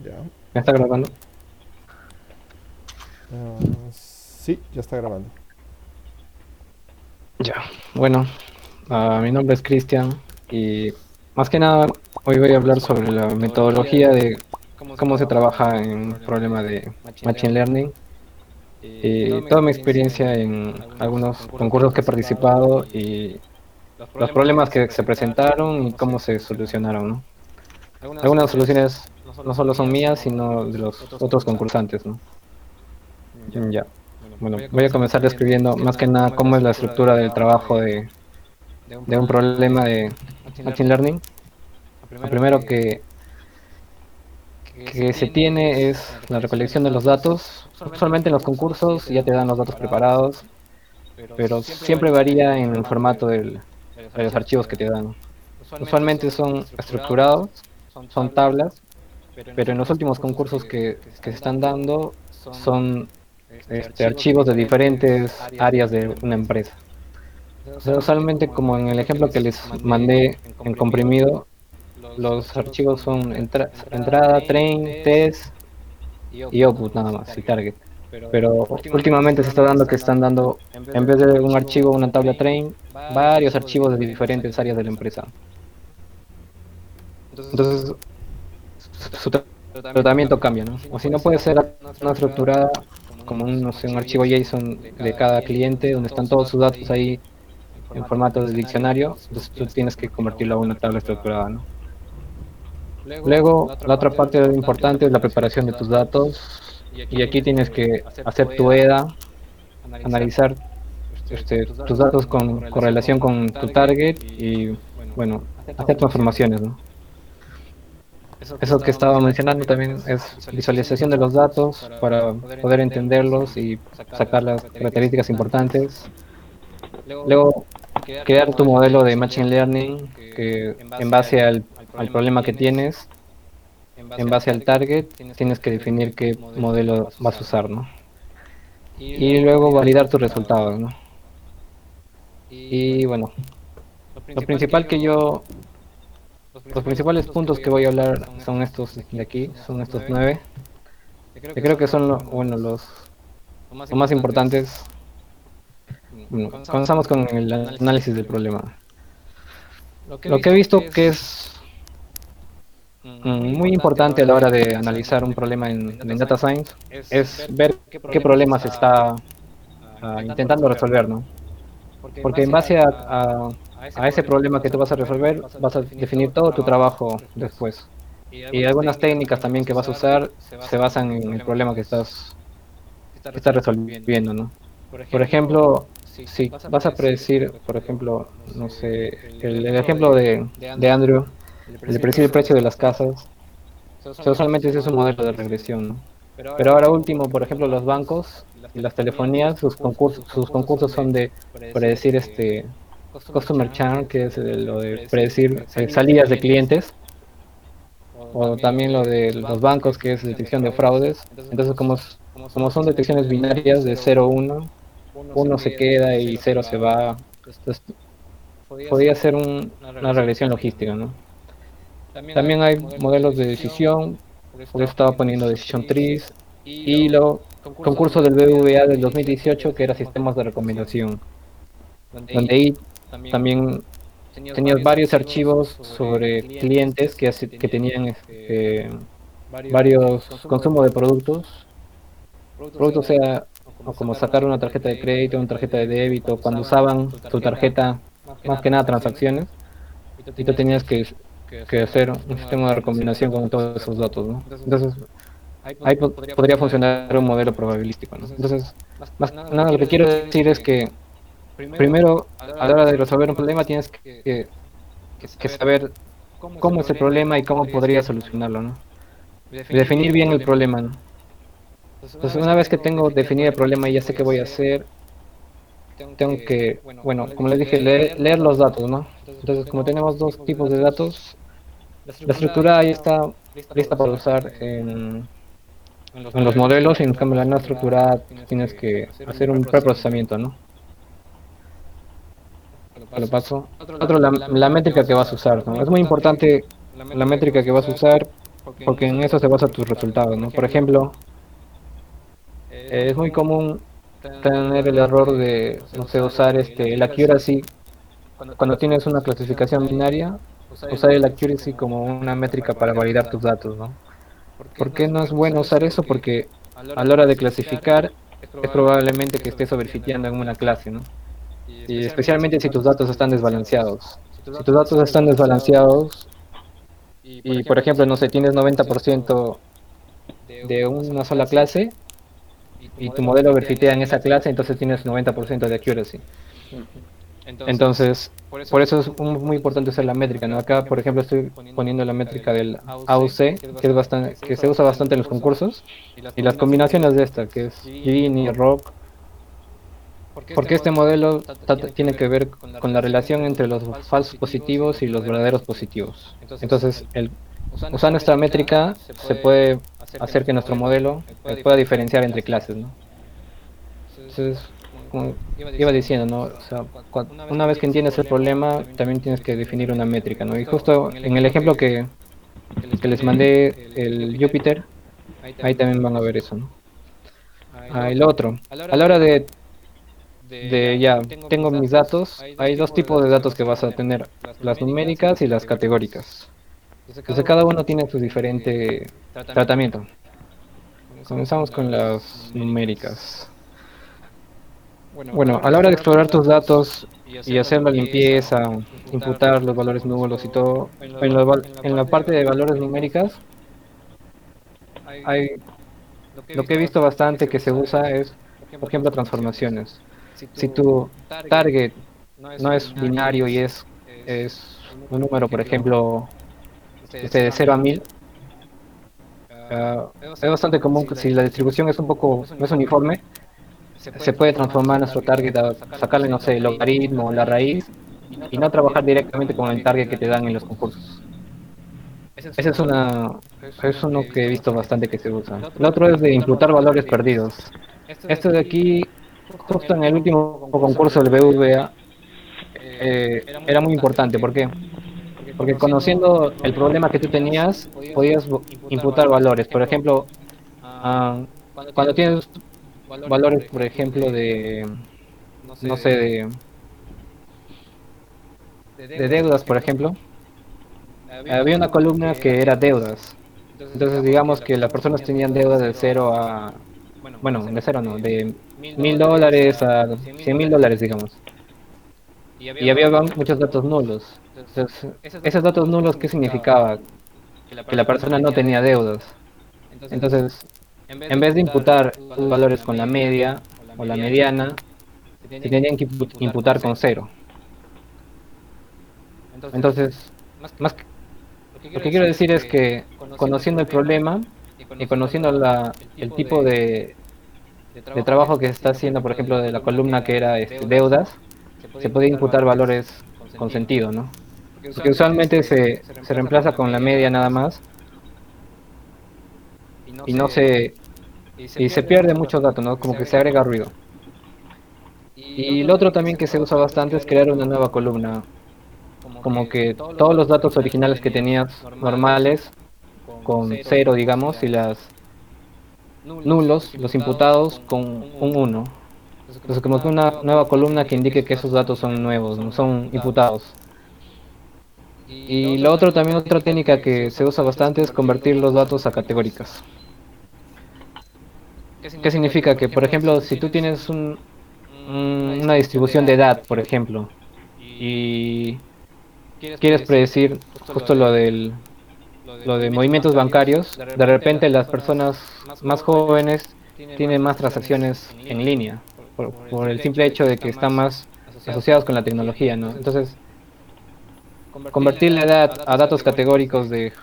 Ya. ¿Me está grabando? Sí, ya está grabando. Ya. Bueno, mi nombre es Cristian y más que nada hoy voy a hablar sobre la metodología de cómo se trabaja en un problema de Machine Learning y toda mi experiencia en algunos concursos que he participado y los problemas que se presentaron y cómo se solucionaron, ¿no? Algunas soluciones no solo son mías, sino de los otros concursantes, ¿no? Ya. Bueno, voy a comenzar describiendo más que nada cómo es la estructura del trabajo de un problema de Machine Learning. Lo primero que se tiene es la recolección de los datos. Usualmente en los concursos ya te dan los datos preparados, pero siempre varía en el formato de los archivos que te dan. Usualmente son estructurados, son tablas, pero en los últimos concursos que se están dando son archivos de diferentes áreas de una empresa. O sea, usualmente como en el ejemplo que les mandé en comprimido, los archivos son entrada, train, test y output nada más, y target. Pero últimamente se está dando que están dando, en vez de un archivo, una tabla train, varios archivos de diferentes áreas de la empresa. Entonces, su tratamiento cambia, ¿no? O si no puede ser una estructurada como un, no sé, un archivo JSON de cada cliente, donde están todos sus datos ahí en formato de diccionario, entonces tú tienes que convertirlo a una tabla estructurada, ¿no? Luego, la otra parte importante es la preparación de tus datos y aquí tienes que hacer tu EDA, analizar tus datos con correlación con tu target y, bueno, hacer transformaciones, ¿no? Eso que estaba mencionando también es visualización de los datos para poder entenderlos y sacar las características importantes. Luego, crear tu modelo de Machine Learning que en base al problema que tienes, en base al target, tienes que definir qué modelo vas a usar, ¿no? Y luego validar tus resultados, ¿no? Y bueno, lo principal que yo, los principales puntos que voy a hablar son estos de aquí, son estos 9. Yo creo que son bueno, los más importantes. Bueno, comenzamos con el análisis del problema. Lo que he visto que es muy importante a la hora de analizar un problema en Data Science es ver qué problema se está intentando resolver, ¿no? Porque en base a ese problema que tú vas a resolver, vas a definir todo tu trabajo después. Y algunas técnicas también que vas a usar se basan en el problema que estás resolviendo, ¿no? Por ejemplo, si vas a predecir, por ejemplo, no sé, el ejemplo de Andrew, el de predecir el precio de las casas, o sea, usualmente ese es un modelo de regresión, ¿no? Pero ahora último, por ejemplo, los bancos y las telefonías, sus concursos son de predecir customer churn, que es lo de predecir salidas de clientes, o también lo de los bancos, que es detección de fraudes. Entonces, como son detecciones binarias de 0 1, uno se queda y cero se va, entonces podría ser una regresión logística, ¿no? También hay modelos de decisión, por eso estaba poniendo Decision Trees, y lo concurso del BBVA del 2018 que era sistemas de recomendación, donde ahí también tenías varios archivos sobre clientes que tenían varios consumos de productos sea o como sacar una tarjeta de crédito, una tarjeta de débito, cuando usaban tu tarjeta, más que nada transacciones, y tú tenías que hacer un sistema de recombinación con todos esos datos, ¿no? Entonces, ahí podría funcionar un modelo probabilístico, ¿no? Entonces, más que nada lo que quiero decir es que primero, a la hora de resolver un problema, tienes que saber cómo es el problema y cómo podría solucionarlo, ¿no? Y definir bien el problema, ¿no? Entonces, una vez que tengo definido el problema y ya sé qué voy a hacer, tengo que, bueno, como les dije, leer los datos, ¿no? Entonces, como tenemos dos tipos de datos, la estructura ahí está lista para usar en los modelos, y en cambio la no estructurada tienes que hacer un preprocesamiento, ¿no? Te lo paso. Otro, la métrica que vas a usar, ¿no? Es muy importante la métrica que vas a usar. porque en eso se basa tus resultados, ¿no? Por ejemplo, es muy común tener el error de, no sé, usar el accuracy cuando tienes una clasificación binaria, usar el accuracy como una métrica para validar tus datos, ¿no? ¿Por qué no es bueno usar eso? Porque a la hora de clasificar es probablemente que estés overfiteando en una clase, ¿no? Y especialmente si tus datos están desbalanceados. Si tus datos están desbalanceados y, por ejemplo, no sé, tienes 90% de una sola clase y tu modelo overfitea en esa clase, entonces tienes 90% de accuracy. Entonces, por eso es muy importante usar la métrica, ¿no? Acá, por ejemplo, estoy poniendo la métrica del AUC, que es bastante, que se usa bastante en los concursos, y las combinaciones de esta, que es Gini, Rock, porque este modelo tiene que ver con la relación entre los falsos positivos y los verdaderos positivos. Entonces, usando esta métrica se puede hacer que nuestro modelo pueda diferenciar entre clases, ¿no? Entonces, como iba diciendo, ¿no? O sea, una vez que entiendes el problema, también tienes que definir una métrica, ¿no? Y justo en el ejemplo que les mandé, el Jupyter, ahí también van a ver eso, ¿no? Y lo otro, a la hora de ya, tengo mis datos, hay dos tipos de datos que vas a tener, las numéricas y las categóricas. Entonces cada uno tiene su diferente tratamiento. Comenzamos con las numéricas. Bueno, a la hora de explorar tus datos y hacer la limpieza, imputar los valores nulos y todo, en la parte de valores numéricas, hay, lo que he visto bastante que se usa es, por ejemplo, transformaciones. Si tu target no es binario y es un número, por ejemplo, de 0 a 1000, es bastante común que si la distribución es un poco, no es uniforme, se puede transformar nuestro target a sacarle, no sé, el logaritmo o la raíz y no trabajar directamente con el target que te dan en los concursos. Ese es uno que he visto bastante que se usa. El otro es de imputar valores perdidos. Este de aquí, justo en el último concurso del BVA, era muy importante. ¿Por qué? Porque conociendo el problema que tú tenías, podías imputar valores. Por ejemplo, ah, cuando tienes valores, por ejemplo, no sé, de deudas, por ejemplo, había una columna que era deudas. Entonces, digamos que las personas tenían deudas de cero a, bueno, de cero no, de $1000 a $100,000, digamos. Y había muchos datos nulos. Entonces, esos datos nulos, ¿qué significaba? Que la persona no tenía deudas. Entonces, en vez de imputar los valores con la media o la mediana, se tenían que imputar con cero. Entonces, más que- lo que quiero decir es que conociendo el problema y conociendo el tipo de trabajo que se está haciendo, por ejemplo, de la columna que era deudas, se puede imputar valores con sentido, ¿no? Porque usualmente se reemplaza con la media nada más y no se, y se pierde mucho dato, ¿no? Como que se agrega ruido. Y lo otro también que se usa bastante es crear una nueva columna, como que todos los datos originales que tenías normales, con cero, digamos, y las nulos, los imputados con un uno. Entonces, como que una nueva columna que indique que esos datos son nuevos, no son imputados. Y lo otro, también otra técnica que se usa bastante es convertir los datos a categóricas. ¿Qué significa? Que, por ejemplo, si tú tienes una distribución de edad, por ejemplo, y quieres predecir justo lo de movimientos bancarios, de repente las personas más jóvenes tienen más transacciones en línea, por el simple hecho de que están más asociados con la tecnología, ¿no? Entonces, convertir la edad a datos categóricos de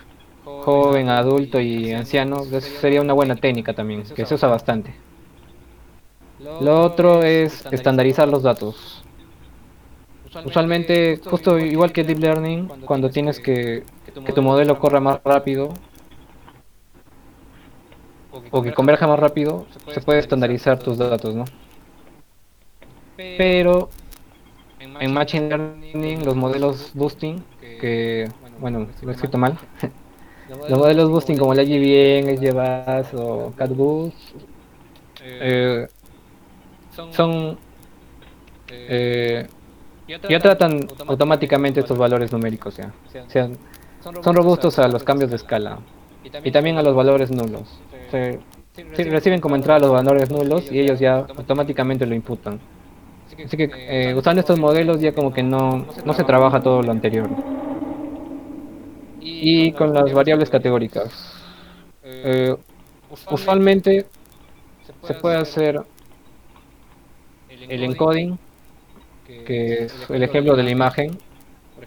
joven, adulto y anciano sería una buena técnica también, que se usa bastante. Lo otro es estandarizar los datos. Usualmente, justo igual que Deep Learning, cuando tienes que tu modelo corra más rápido o que converja más rápido, se puede estandarizar tus datos, ¿no? Pero en Machine Learning, los modelos boosting, que, bueno, lo he escrito mal, Los modelos boosting como la GBN, XGBoost o CatBoost eh, son eh, ya tratan automáticamente estos valores numéricos ya. O sea, son robustos a los cambios de escala y también a los valores nulos. Sí, reciben como entrada los valores nulos y ellos ya automáticamente lo imputan. Así que usando estos modelos ya como que no se trabaja todo lo anterior. Y con las variables categóricas. eh, Usualmente se puede hacer el encoding, que es el ejemplo de la imagen.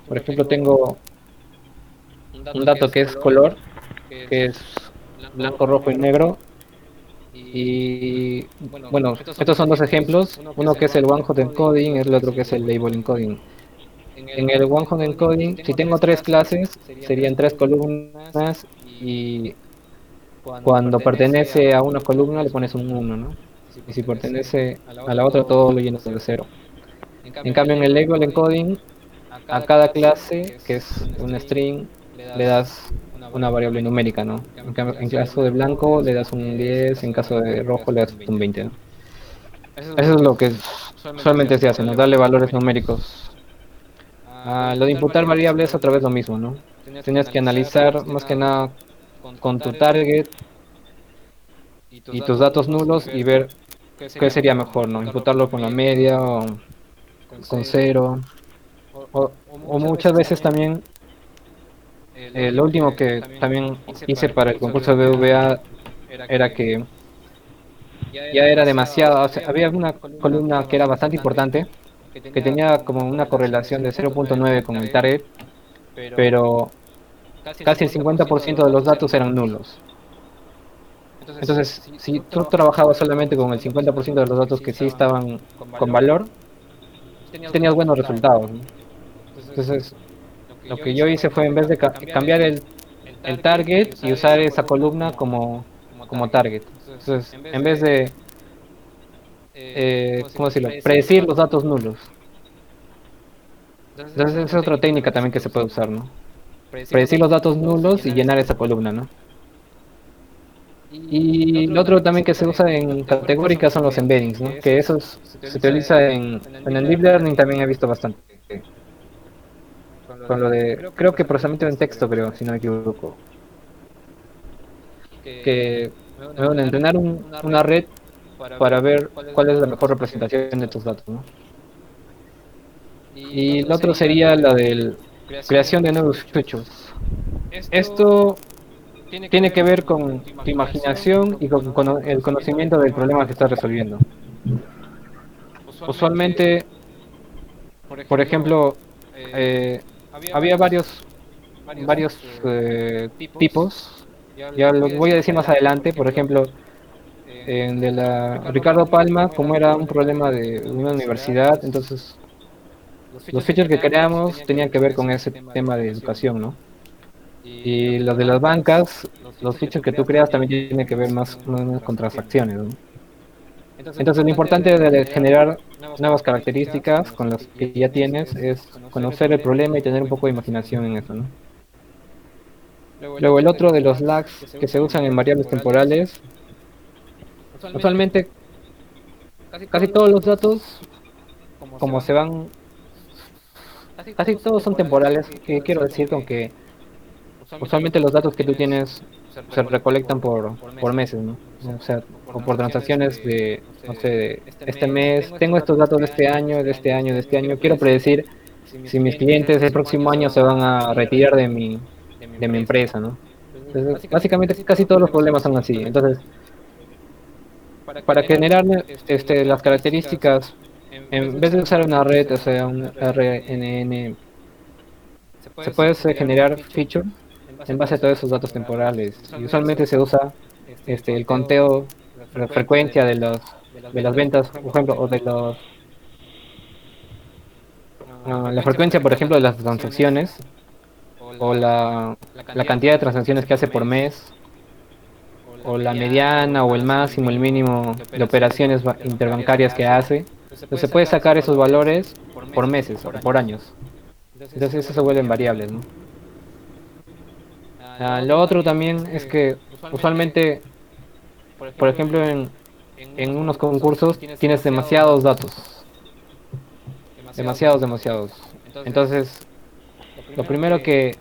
Por ejemplo, tengo un dato que es color, que es blanco, rojo y negro. Y bueno, estos son dos ejemplos, uno que es el one hot encoding, el otro que es el label encoding. En el one hot encoding, si tengo tres clases, serían tres columnas y cuando pertenece a una columna le pones un uno, ¿no? Y si pertenece a la otra, todo lo llenas de cero. En cambio, en el label encoding, a cada clase, que es un string, le das una variable numérica, ¿no? En caso de blanco le das un 10, en caso de rojo le das un 20, ¿no? Eso es lo que usualmente se hace, ¿no? Darle valores numéricos. Lo de imputar variables es otra vez lo mismo, ¿no? Tienes que analizar más que nada con tu target y tus datos nulos y ver qué sería mejor, ¿no? Imputarlo con la media o con cero. O muchas veces también, lo último que también hice para el concurso de BBVA era que ya era demasiado, o sea, había una columna que era bastante importante, que tenía como una correlación de 0.9 con el target, pero casi el 50% de los datos eran nulos. Entonces, si tú trabajabas solamente con el 50% de los datos que sí estaban con valor, tenías buenos resultados, ¿no? Entonces, lo que yo hice fue en vez de cambiar el target y usar esa columna como target. Entonces, en vez de, ¿cómo decirlo? Predecir los datos nulos. Entonces, esa es otra técnica también que se puede usar, ¿no? Predecir los datos nulos y llenar esa columna, ¿no? Y lo otro también que se usa en categóricas son los embeddings, ¿no? Que esos se utiliza en el deep learning también he visto bastante. Con lo de, creo que procesamiento en texto, creo, si no me equivoco. Que bueno, entrenar una red para ver cuál es la mejor representación de tus datos, ¿no? Y lo otro sería la de creación de nuevos hechos. Esto tiene que ver con tu imaginación y con el conocimiento del problema que estás resolviendo. Usualmente, por ejemplo, eh, había varios tipos. Ya lo voy a decir más adelante. Por ejemplo, en de la Ricardo Palma, como era un problema de una universidad, entonces los features que creamos tenían que ver con ese tema de educación, ¿no? Y los de las bancas, los features que tú creas también tienen que ver más o menos con transacciones, ¿no? Entonces lo importante de generar nuevas características con las que ya tienes es conocer el problema y tener un poco de imaginación en eso, ¿no? Luego el otro de los lags que se usan en variables temporales, usualmente casi todos los datos, como se van, casi todos son temporales, que quiero decir con que usualmente los datos que tú tienes se recolectan por meses, ¿no? O sea, o por transacciones de, no sé, de este mes, tengo estos datos de este año, de este año, de este año, quiero predecir si mis clientes el próximo año se van a retirar de mi empresa, ¿no? Entonces, básicamente casi todos los problemas son así. Entonces, para generar las características, en vez de usar una red, o sea, un RNN, se puede generar feature en base a todos esos datos temporales. Y usualmente se usa el conteo, la frecuencia de las ventas, por ejemplo, o de la frecuencia, por ejemplo, de las transacciones, o la cantidad de transacciones que hace por mes, o la mediana, o el máximo, el mínimo de operaciones interbancarias que hace. Entonces se puede sacar esos valores por meses o por años. Entonces eso se vuelven variables, ¿no? Lo otro también es que usualmente, por ejemplo, en unos concursos tienes demasiados datos, demasiados. Entonces, lo primero que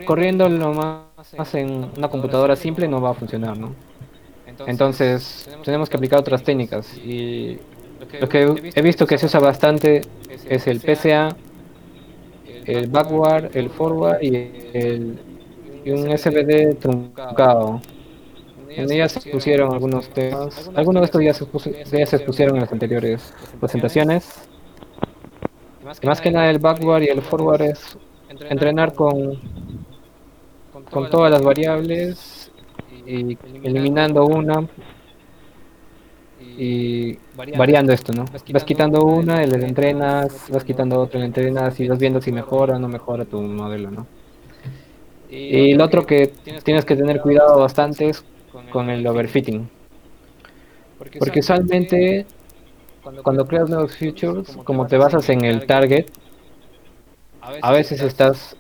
corriendo lo más en una computadora simple no va a funcionar, ¿no? Entonces, tenemos que aplicar otras técnicas y lo que he visto que se usa bastante es el PCA, el backward, el forward y un SVD truncado. Donde ya se expusieron algunos temas. Algunos de estos ya se expusieron en las anteriores presentaciones. Y más que nada el backward y el forward es entrenar con todas las variables y eliminando una y variando esto, ¿no? Vas quitando una y le entrenas, vas quitando otra y le entrenas y vas viendo si mejora o no mejora tu modelo, ¿no? Y lo otro que tienes que tener cuidado bastante es con el overfitting, porque usualmente cuando creas nuevos features, como te basas en el target, a veces estás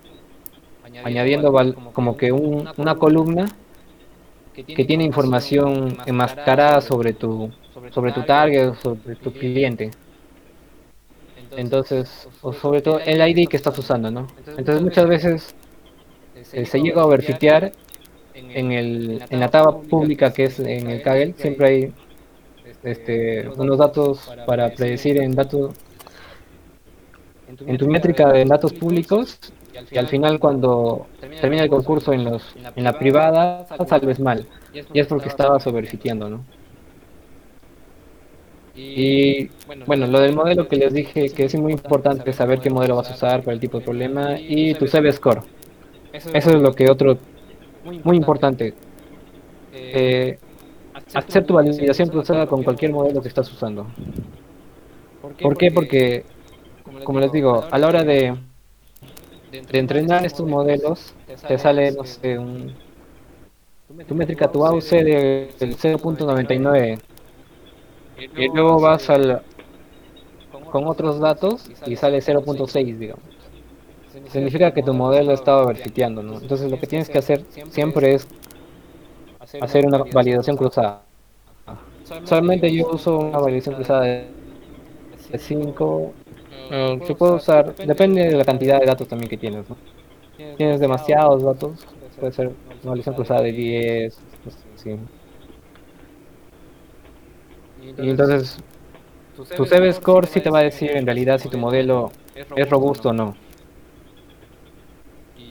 añadiendo como que una columna que tiene información enmascarada sobre tu target o sobre tu cliente. Entonces, o sobre todo el ID que estás usando, ¿no? Entonces muchas veces se llega a overfitear en la tabla pública que es en el Kaggle, siempre hay unos datos para predecir en tu métrica de datos públicos y al final cuando termina el concurso en la privada sales mal y es porque estabas overfiteando, ¿no? Y bueno, lo del modelo que les dije que es muy importante saber qué modelo vas a usar para el tipo de problema y tu CB score. Eso es lo que otro muy importante. Eh, Hacer tu validación cruzada con cualquier modelo que estás usando. ¿Por qué? Porque, como les digo, a la hora de entrenar estos modelos, te sale, no sé, tu métrica, tu AUC del 0.99 y luego vas con otros datos y sale 0.6, digamos. Significa que tu modelo estaba overfiteando, ¿no? Entonces lo que tienes que hacer siempre es hacer una validación cruzada. Solamente yo uso una validación cruzada de 5. Se puede usar, depende de la cantidad de datos también que tienes, ¿no? Tienes demasiados datos, puede ser una validación cruzada de 10, sí. Y entonces tu CB score sí te va a decir en realidad si tu modelo es robusto o no.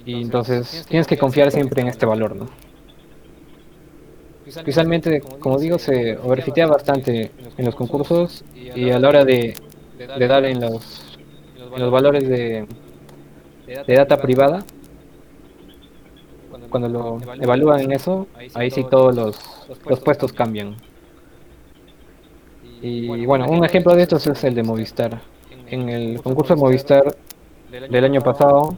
Y entonces tienes que confiar siempre en este valor, ¿no? Visualmente, como digo, se overfitea bastante en los concursos y a la hora de dar en los valores de data privada, cuando lo evalúan en eso, ahí sí todos los puestos cambian. Y bueno, un ejemplo de estos es el de Movistar. En el concurso de Movistar del año pasado,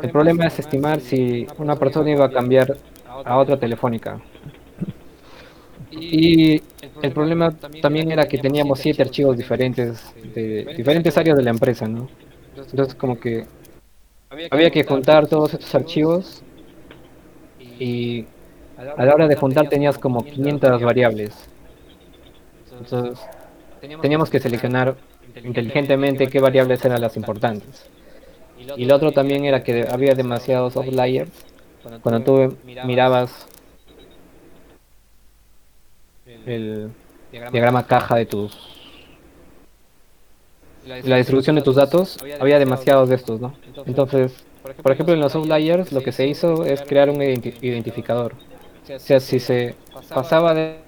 el problema es estimar si una persona iba a cambiar a otra telefónica. Y el problema también era que teníamos 7 archivos diferentes de diferentes áreas de la empresa, ¿no? Entonces como que había que juntar todos estos archivos y a la hora de juntar tenías como 500 variables. Entonces teníamos que seleccionar inteligentemente qué variables eran las importantes. Y lo otro también era que había demasiados outliers. Cuando tú mirabas el diagrama caja de la distribución de tus datos, había demasiados de estos, ¿no? Entonces, por ejemplo, en los outliers lo que se hizo es crear un identificador. O sea, si se pasaba de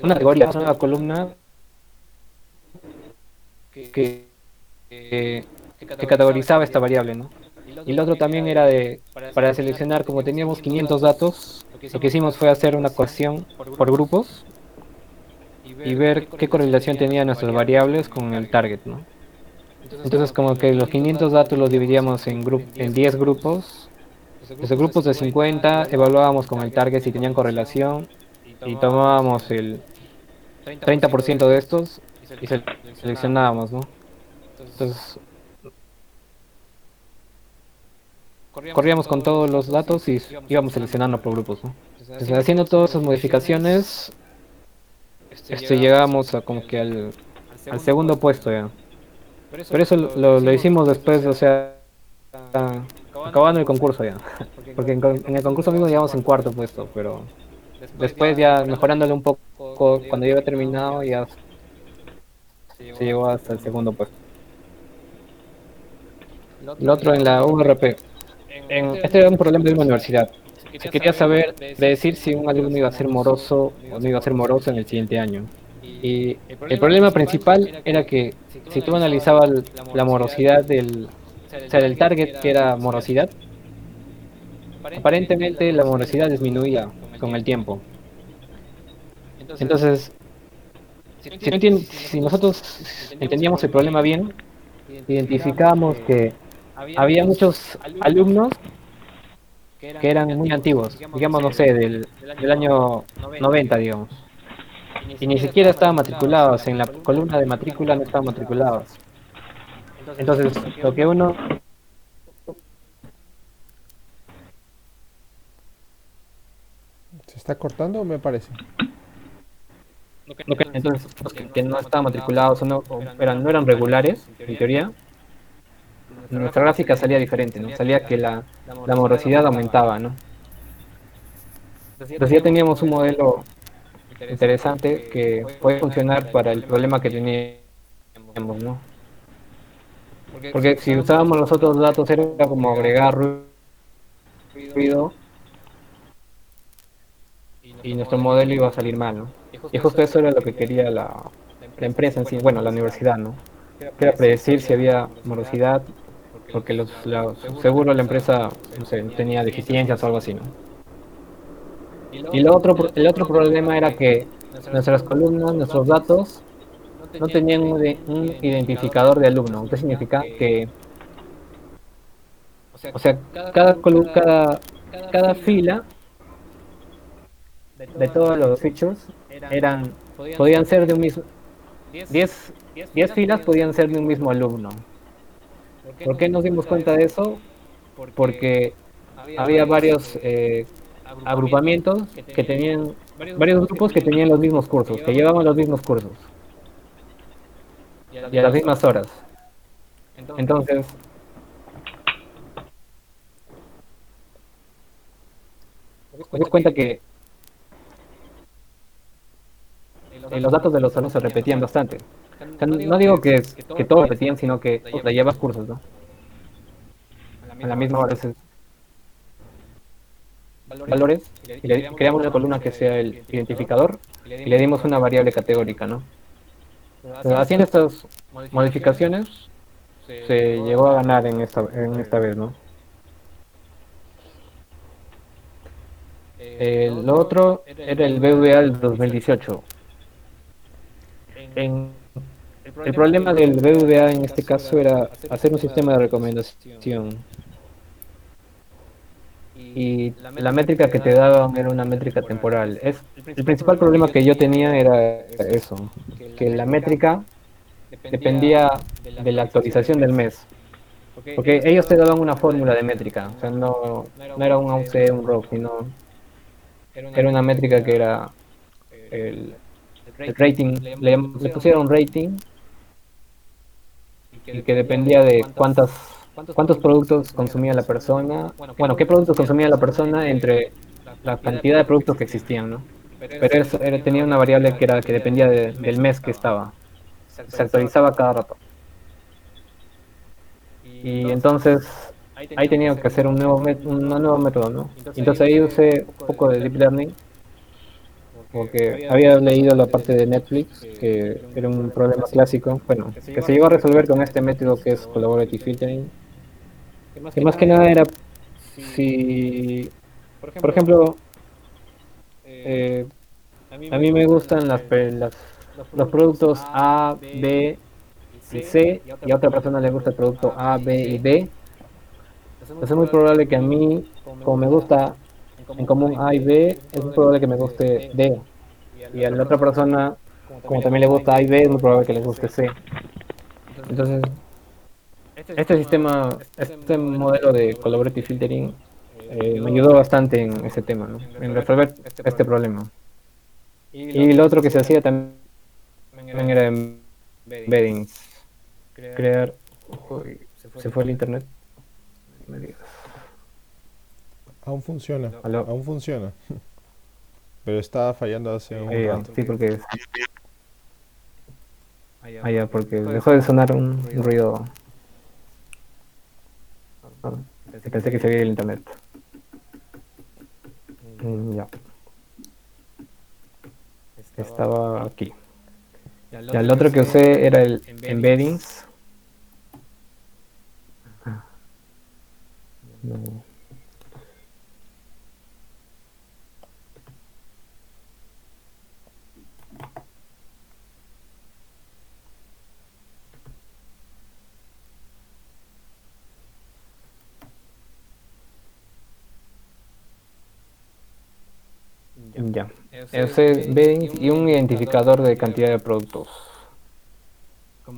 una categoría, una columna que, que categorizaba esta variable, ¿no? Y lo otro también era para seleccionar, como teníamos 500 datos, lo que hicimos fue hacer una ecuación por grupos y ver qué correlación tenían nuestras variables con el target, ¿no? Entonces como que los 500 datos los dividíamos en 10 grupos. Los grupos de 50 evaluábamos con el target si tenían correlación y tomábamos 30% de estos y seleccionábamos, ¿no? Entonces, corríamos con todos los datos y íbamos seleccionando por grupos, ¿no? Entonces, haciendo todas esas modificaciones, llegamos a como que al segundo puesto ya. Pero eso lo hicimos después, o sea, acabando el concurso ya. Porque en el concurso mismo llegamos en cuarto puesto, pero después ya mejorándolo un poco, cuando ya había terminado, ya se llegó hasta el segundo puesto. El otro en la URP. Este era un problema de una universidad. Se quería saber, decir si un alumno iba a ser moroso o no iba a ser moroso en el siguiente año. Y el problema principal era que si tú analizabas la morosidad o sea, del target que era morosidad, aparentemente la morosidad disminuía con el tiempo. Entonces, si nosotros entendíamos el problema bien, identificábamos que había muchos alumnos que eran muy antiguos, digamos, no sé, del año 90, digamos, y ni siquiera estaban matriculados, en la columna de matrícula no estaban matriculados. Entonces, lo que uno... ¿Se está cortando o me parece? Entonces, los que no estaban matriculados no eran regulares, en teoría, nuestra gráfica salía diferente, ¿no? Salía que la morosidad aumentaba, ¿no? Entonces ya teníamos un modelo interesante que puede funcionar para el problema que teníamos, ¿no? Porque si usábamos los otros datos era como agregar ruido y nuestro modelo iba a salir mal, ¿no? Y justo eso era lo que quería la empresa en sí, bueno, la universidad, ¿no? Que era predecir si había morosidad, porque seguro la empresa, no sé, tenía deficiencias o algo así, ¿no? Y el otro problema era que nuestras columnas, nuestros datos, no tenían un identificador de alumno. ¿Qué significa? Que, o sea, cada fila de todos los features podían ser de un mismo, 10 10 filas podían ser de un mismo alumno. ¿Por qué nos dimos cuenta de eso? Porque había varios agrupamientos que tenían, varios grupos que tenían los mismos cursos, que llevaban los mismos cursos y a las mismas horas. Entonces, nos dimos cuenta que los datos de los alumnos se repetían bastante. O sea, no digo que todos repetían, sino que la llevas cursos, ¿no? A la misma hora. Valores y creamos una columna que sea el identificador y le dimos una variable categórica, ¿no? Pero haciendo estas modificaciones se llegó a ganar en esta vez, ¿no? Lo otro era el BVA del 2018. El problema del BVA en este caso era hacer un sistema de recomendación. Y la métrica que te daban era una métrica temporal. El principal problema que yo tenía era eso, que la métrica dependía de la actualización del mes. Porque ellos te daban una fórmula de métrica, o sea, no era un AUC, un ROC, sino era una métrica que era el rating, le pusieron rating y que dependía de cuántos productos consumía la persona, bueno, qué productos consumía la persona entre la cantidad de productos que existían, ¿no? Pero tenía una variable que dependía del mes que estaba, se actualizaba cada rato. Y entonces ahí tenía que hacer un nuevo método, ¿no? Entonces ahí usé un poco de Deep Learning, porque había leído la parte de Netflix, que era un problema clásico, bueno, que se llegó a resolver con este método que es Collaborative Filtering, que más que nada era si, por ejemplo, a mí me gustan los productos A, B y C, y a otra persona le gusta el producto A, B y D. Entonces es muy probable que a mí, como me gusta en común A y B, es muy probable que me guste D. Y a la otra persona como también le gusta A y B, es muy probable que les guste C. Entonces, este modelo de collaborative filtering me ayudó bastante en ese tema, ¿no? En resolver este problema. Y lo otro que se hacía también era embeddings, crear... Uy, se fue el internet. No me digas. Aún funciona, Aló. aún funciona. Pero estaba fallando hace un rato. Sí, porque... Ah, ya, porque dejó de sonar un ruido. Ah, pensé que se veía el internet. Ya, estaba aquí. Ya, el otro que usé era el embeddings. No. Ya, usé embeddings y un identificador de cantidad de productos.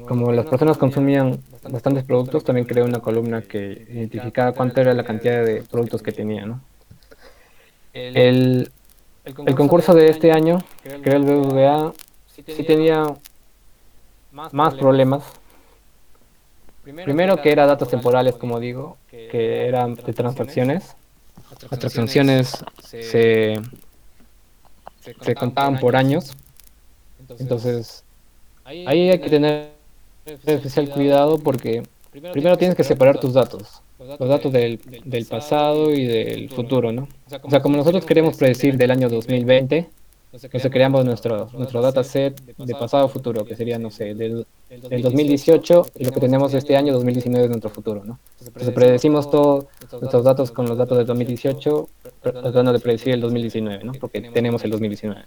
Como las personas consumían bastantes productos, también creé una columna que identificaba cuánto era la cantidad de productos que tenía, ¿no? El, el concurso de este año, que era el BBVA, sí tenía más problemas. Primero que era datos temporales, como digo, que eran de transacciones. Las transacciones se contaban por años. Entonces, ahí hay que tener especial cuidado porque primero tienes que separar tus datos, los datos del pasado y del futuro, ¿no? O sea, como nosotros queremos predecir del año 2020, entonces creamos nuestro dataset de pasado a futuro, que sería, no sé, del 2018 y lo que tenemos este año 2019 es nuestro futuro, ¿no? Entonces predecimos todos nuestros datos con los datos del 2018, tratando de predecir el 2019, ¿no? Porque tenemos el 2019.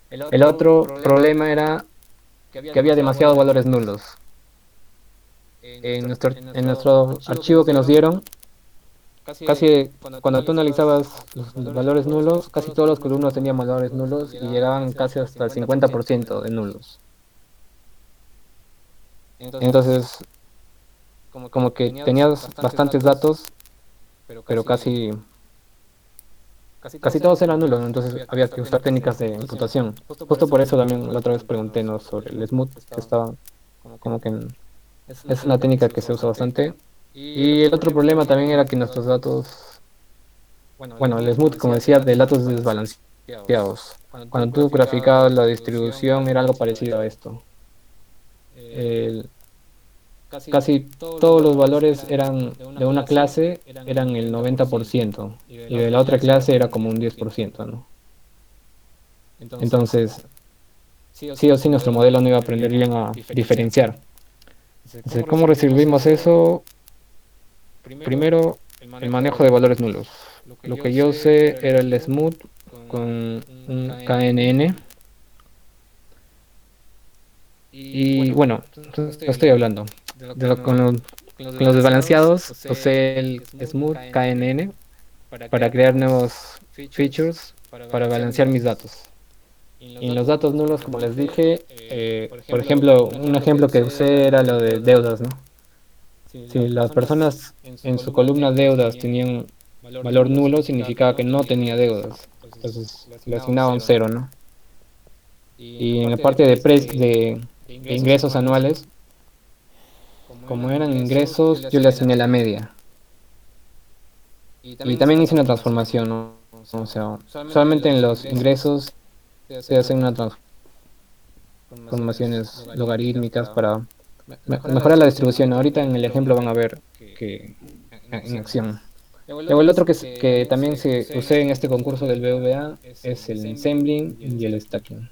El otro problema era que había demasiados valores nulos. En nuestro archivo que nos dieron, casi cuando tú analizabas los valores nulos, casi todos los columnas tenían valores nulos y llegaban casi hasta el 50% de nulos. Entonces, como que tenías bastantes datos, pero casi todos eran nulos, ¿no? Entonces había que usar técnicas de imputación. Justo por eso también la otra vez pregunté, ¿no?, sobre el smooth, que estaba como que es una técnica que se usa bastante. Y el otro problema también era que nuestros datos, bueno, el smooth, como decía, de datos desbalanceados. Cuando tú graficabas la distribución era algo parecido a esto. El- Casi todos los valores eran de una clase, eran el 90%, y de la otra clase era como un 10%, ¿no? Entonces, sí o sí nuestro modelo no iba a aprender bien a diferenciar. Entonces, ¿cómo resolvimos eso? Primero, el manejo de valores nulos. Lo que yo usé era el smooth con un KNN. Y bueno, no estoy hablando. Con los desbalanceados usé el smooth KNN para crear nuevos features para balancear mis datos. Y en los datos nulos, como les dije, por ejemplo, un ejemplo que usé era lo de deudas, ¿no? Si las personas en su columna deudas tenían valor nulo, significaba que no tenía deudas. Entonces le asignaba un cero, ¿no? Y en la parte de ingresos anuales, como eran ingresos, yo le asigné la media. Y también hice una transformación, ¿no? O sea, solamente en los ingresos se hacen unas transformaciones logarítmicas para mejorar la distribución. Ahorita en el ejemplo van a ver que en acción. Luego el otro que también se usé en este concurso del BVA es el ensambling y el stacking.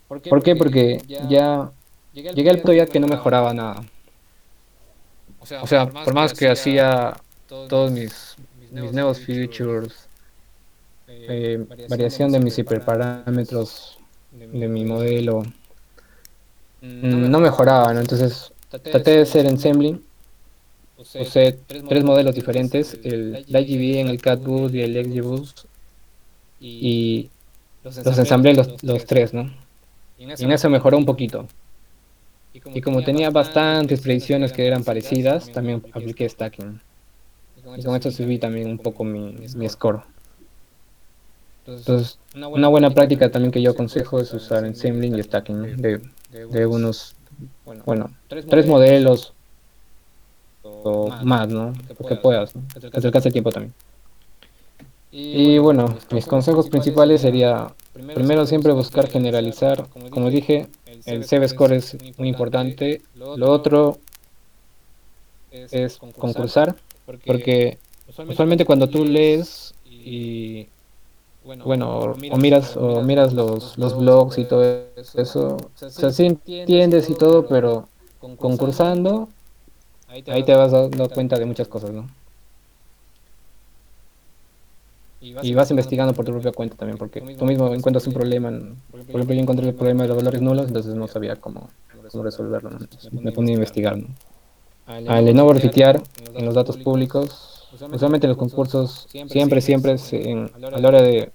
¿Por qué? Porque ya llegué al punto ya que no mejoraba nada. O sea, por más que hacía todos mis nuevos features, variación de mis hiperparámetros de mi modelo, no mejoraba, ¿no? Entonces traté de hacer ensambling, usé tres modelos diferentes, el IGB, el CatBoost y el XGBoost, y los ensamblé los tres, ¿no? Y en eso mejoró un poquito. Y como tenía bastantes predicciones que eran parecidas, también apliqué stacking. Y con esto subí también un poco mi score. Entonces, una buena práctica también que yo aconsejo es usar ensambling y stacking, ¿no? De unos, bueno, tres modelos o más, ¿no? Lo que puedas, ¿no? Que te alcance el tiempo también. Y bueno, mis consejos principales sería, primero siempre buscar generalizar. Como dije, el CV score es muy importante. Lo otro es concursar, porque usualmente cuando tú lees y bueno, o miras los blogs y todo eso, o sea, sí entiendes y todo, pero concursando, ahí te vas dando cuenta de muchas cosas, ¿no? Y vas investigando por tu propia cuenta también, porque tú mismo encuentras un problema. Por ejemplo, yo encontré el problema de los valores nulos, entonces no sabía cómo resolverlo, ¿no? Entonces me ponía a investigar, ¿no? Al Lenovo refitear en los datos públicos, usualmente en los concursos, siempre a la hora de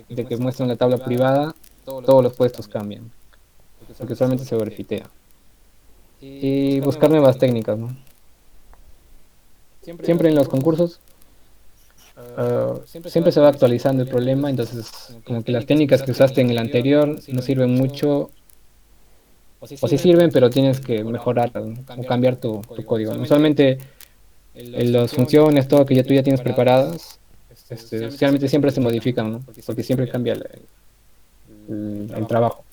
que muestran la tabla privada, todos los puestos cambian, porque usualmente se verifitea. Y buscar nuevas técnicas, ¿no? Siempre en los concursos siempre se va actualizando el problema, entonces como que las técnicas que usaste en el anterior no sirven mucho, o sí sirven, pero tienes que mejorarlas, ¿no? O cambiar tu código, ¿no? Usualmente las funciones, todo que ya tú ya tienes preparadas, realmente siempre se modifican, ¿no? Porque siempre cambia el trabajo.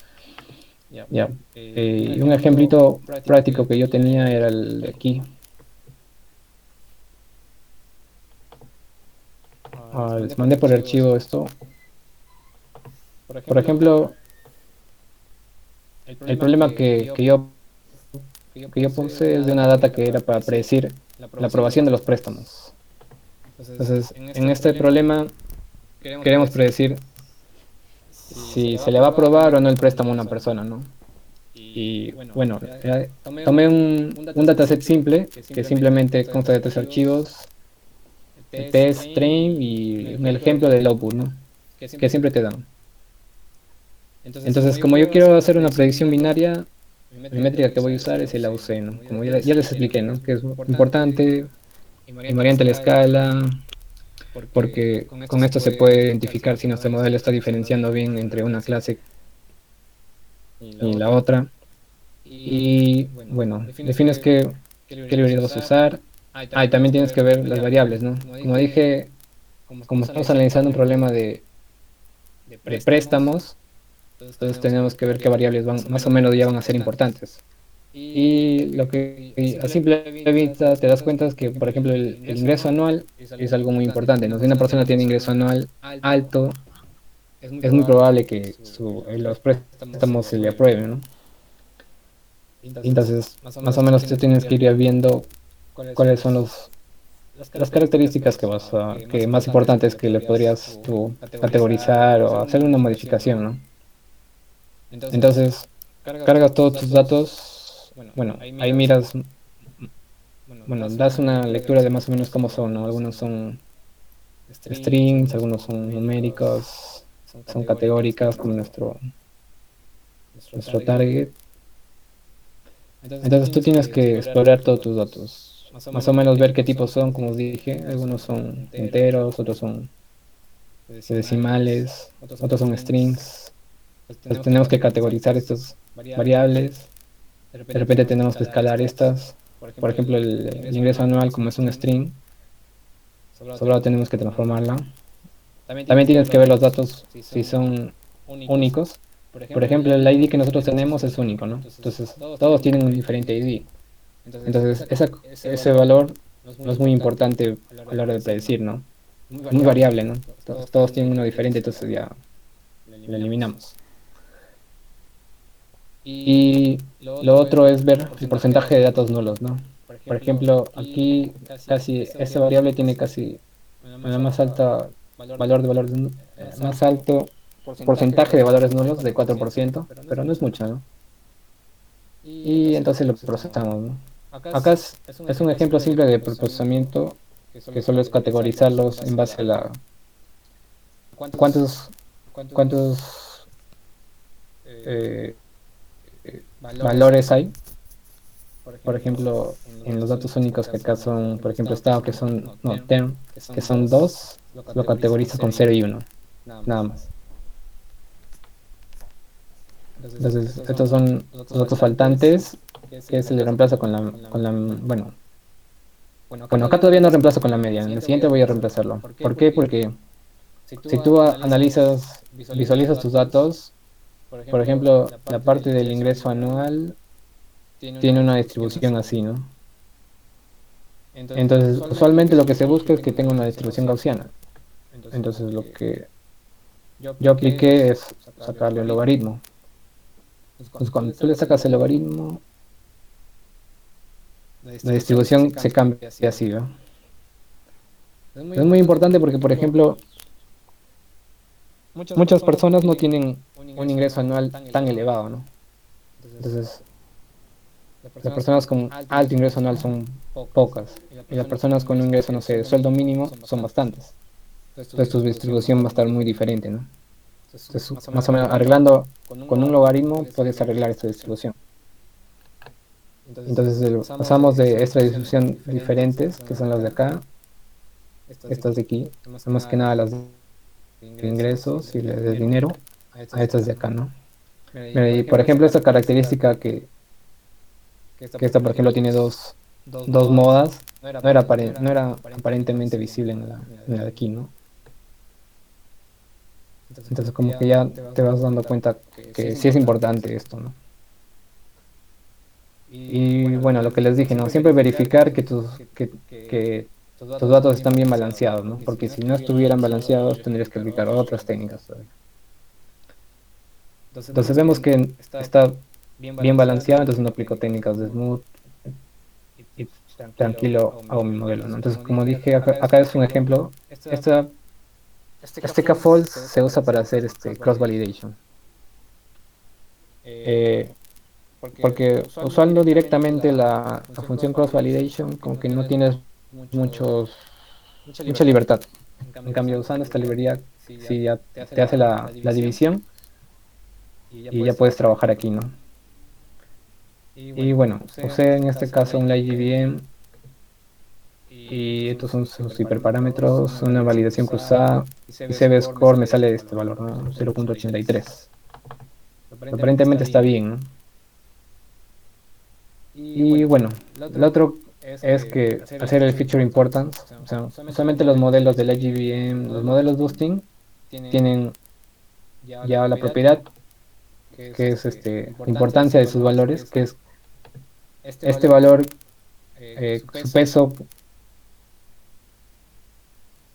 Ya. Y un ejemplito práctico que yo tenía era el de aquí. Les mandé por archivo esto. Por ejemplo, el problema que yo puse es de una data que era para predecir la aprobación de los préstamos. Entonces, en este problema queremos predecir si se le va a aprobar o no el préstamo a una persona, ¿no? Y bueno, tomé un dataset simple que simplemente consta de tres archivos, el test, train y un ejemplo del output, ¿no? Que siempre te dan. Entonces, como yo quiero hacer una predicción binaria, mi métrica que voy a usar es el AUC, ¿no? Como ya les expliqué, ¿no? Que es importante, invariante a la escala, porque con esto se puede identificar si nuestro modelo está diferenciando bien entre una clase y la otra. Y bueno, defines qué librería vas a usar. Ah, y también tienes que ver las variables, ¿no? Como dije, como estamos analizando un problema de préstamos, entonces tenemos que ver qué variables más o menos ya van a ser importantes. Y lo que a simple vista te das cuenta es que, por ejemplo, el ingreso anual es algo muy importante, ¿no? Si una persona tiene ingreso anual alto, es muy probable que los préstamos se le aprueben, ¿no? Entonces, más o menos tú tienes que ir viendo cuáles son las características que más importantes que le podrías tú categorizar o hacer una modificación, ¿no? Entonces, cargas todos tus datos, bueno, ahí miras, bueno, das una lectura de más o menos cómo son, ¿no? Algunos son strings, algunos son numéricos, son categóricas como nuestro target. Entonces tú tienes que explorar todos tus datos, más o menos ver qué tipos son, como os dije, algunos son enteros, otros son decimales, otros son strings. Entonces tenemos que categorizar estas variables, de repente tenemos que escalar estas, por ejemplo el ingreso anual como es un string, solo tenemos que transformarla. También tienes que ver los datos si son únicos. Por ejemplo, el ID que nosotros tenemos es único, ¿no? Entonces, todos tienen un diferente ID. Entonces, ese valor no es muy importante a la hora de predecir, ¿no? Es muy variable, ¿no? Todos tienen uno diferente, entonces ya lo eliminamos. Y lo otro es ver el porcentaje de datos nulos, ¿no? Por ejemplo, aquí casi esta variable tiene casi la más alta más alto porcentaje de valores nulos de 4%, pero no es mucho, ¿no? Y entonces lo procesamos, ¿no? Acá es un ejemplo simple de procesamiento que solo es categorizarlos en base a cuántos, cuántos eh, valores hay. Por ejemplo, en los datos únicos que acá son, por ejemplo, estado, que son, no, term, que son dos, lo categoriza con cero y uno, nada más. Entonces, estos son los datos faltantes que se le reemplaza bueno, acá todavía no reemplazo con la media, en el siguiente voy a reemplazarlo. ¿Por qué? Porque si tú visualizas tus datos, por ejemplo, la parte del ingreso anual tiene una distribución así, ¿no? Entonces, usualmente lo que se busca es que tenga una distribución gaussiana. Entonces, lo que yo apliqué es sacarle el logaritmo. Entonces, cuando tú le sacas el logaritmo, la distribución se cambia así, ¿no? Es muy importante porque, por ejemplo, muchas personas no tienen un ingreso anual tan elevado, ¿no? Entonces, las personas con alto ingreso anual son pocas y las personas con un ingreso, no sé, de sueldo mínimo son bastantes. Entonces, tu distribución va a estar muy diferente, ¿no? Entonces, más o menos arreglando con un logaritmo puedes arreglar esta distribución. Entonces, pasamos de esta distribución diferentes, que son las de acá, estas de aquí, más que nada las de ingresos y las de dinero, a estas de acá, ¿no? Mira, y por ejemplo, esta característica que esta, por ejemplo, tiene dos modas, no era aparentemente visible en la de aquí, ¿no? Entonces, como que ya te vas dando cuenta que sí es importante esto, ¿no? Y bueno, lo que les dije, ¿no? Siempre verificar que tus datos están bien balanceados, ¿no? Porque si no estuvieran balanceados, tendrías que aplicar otras técnicas todavía. Entonces vemos que está bien balanceado, entonces no aplico técnicas de smooth y tranquilo hago mi modelo, ¿no? Entonces, como dije, acá es un ejemplo. Esta, este CAFOL se usa para hacer este cross-validation. Eh, Porque usando directamente la función cross-validation, como que no tienes mucha libertad. En cambio, usando esta librería, sí ya te hace la división y ya puedes trabajar aquí, ¿no? Y bueno, usé en este caso un IGBM y estos son sus hiperparámetros, una validación cruzada y CB score me sale este valor, ¿no? 0.83. Aparentemente está bien, ¿no? Y bueno, lo otro es que hacer el feature importance, o sea, usualmente los modelos del IGBM, los modelos boosting, tienen ya la propiedad que es importancia de sus valores, que es este valor, su peso,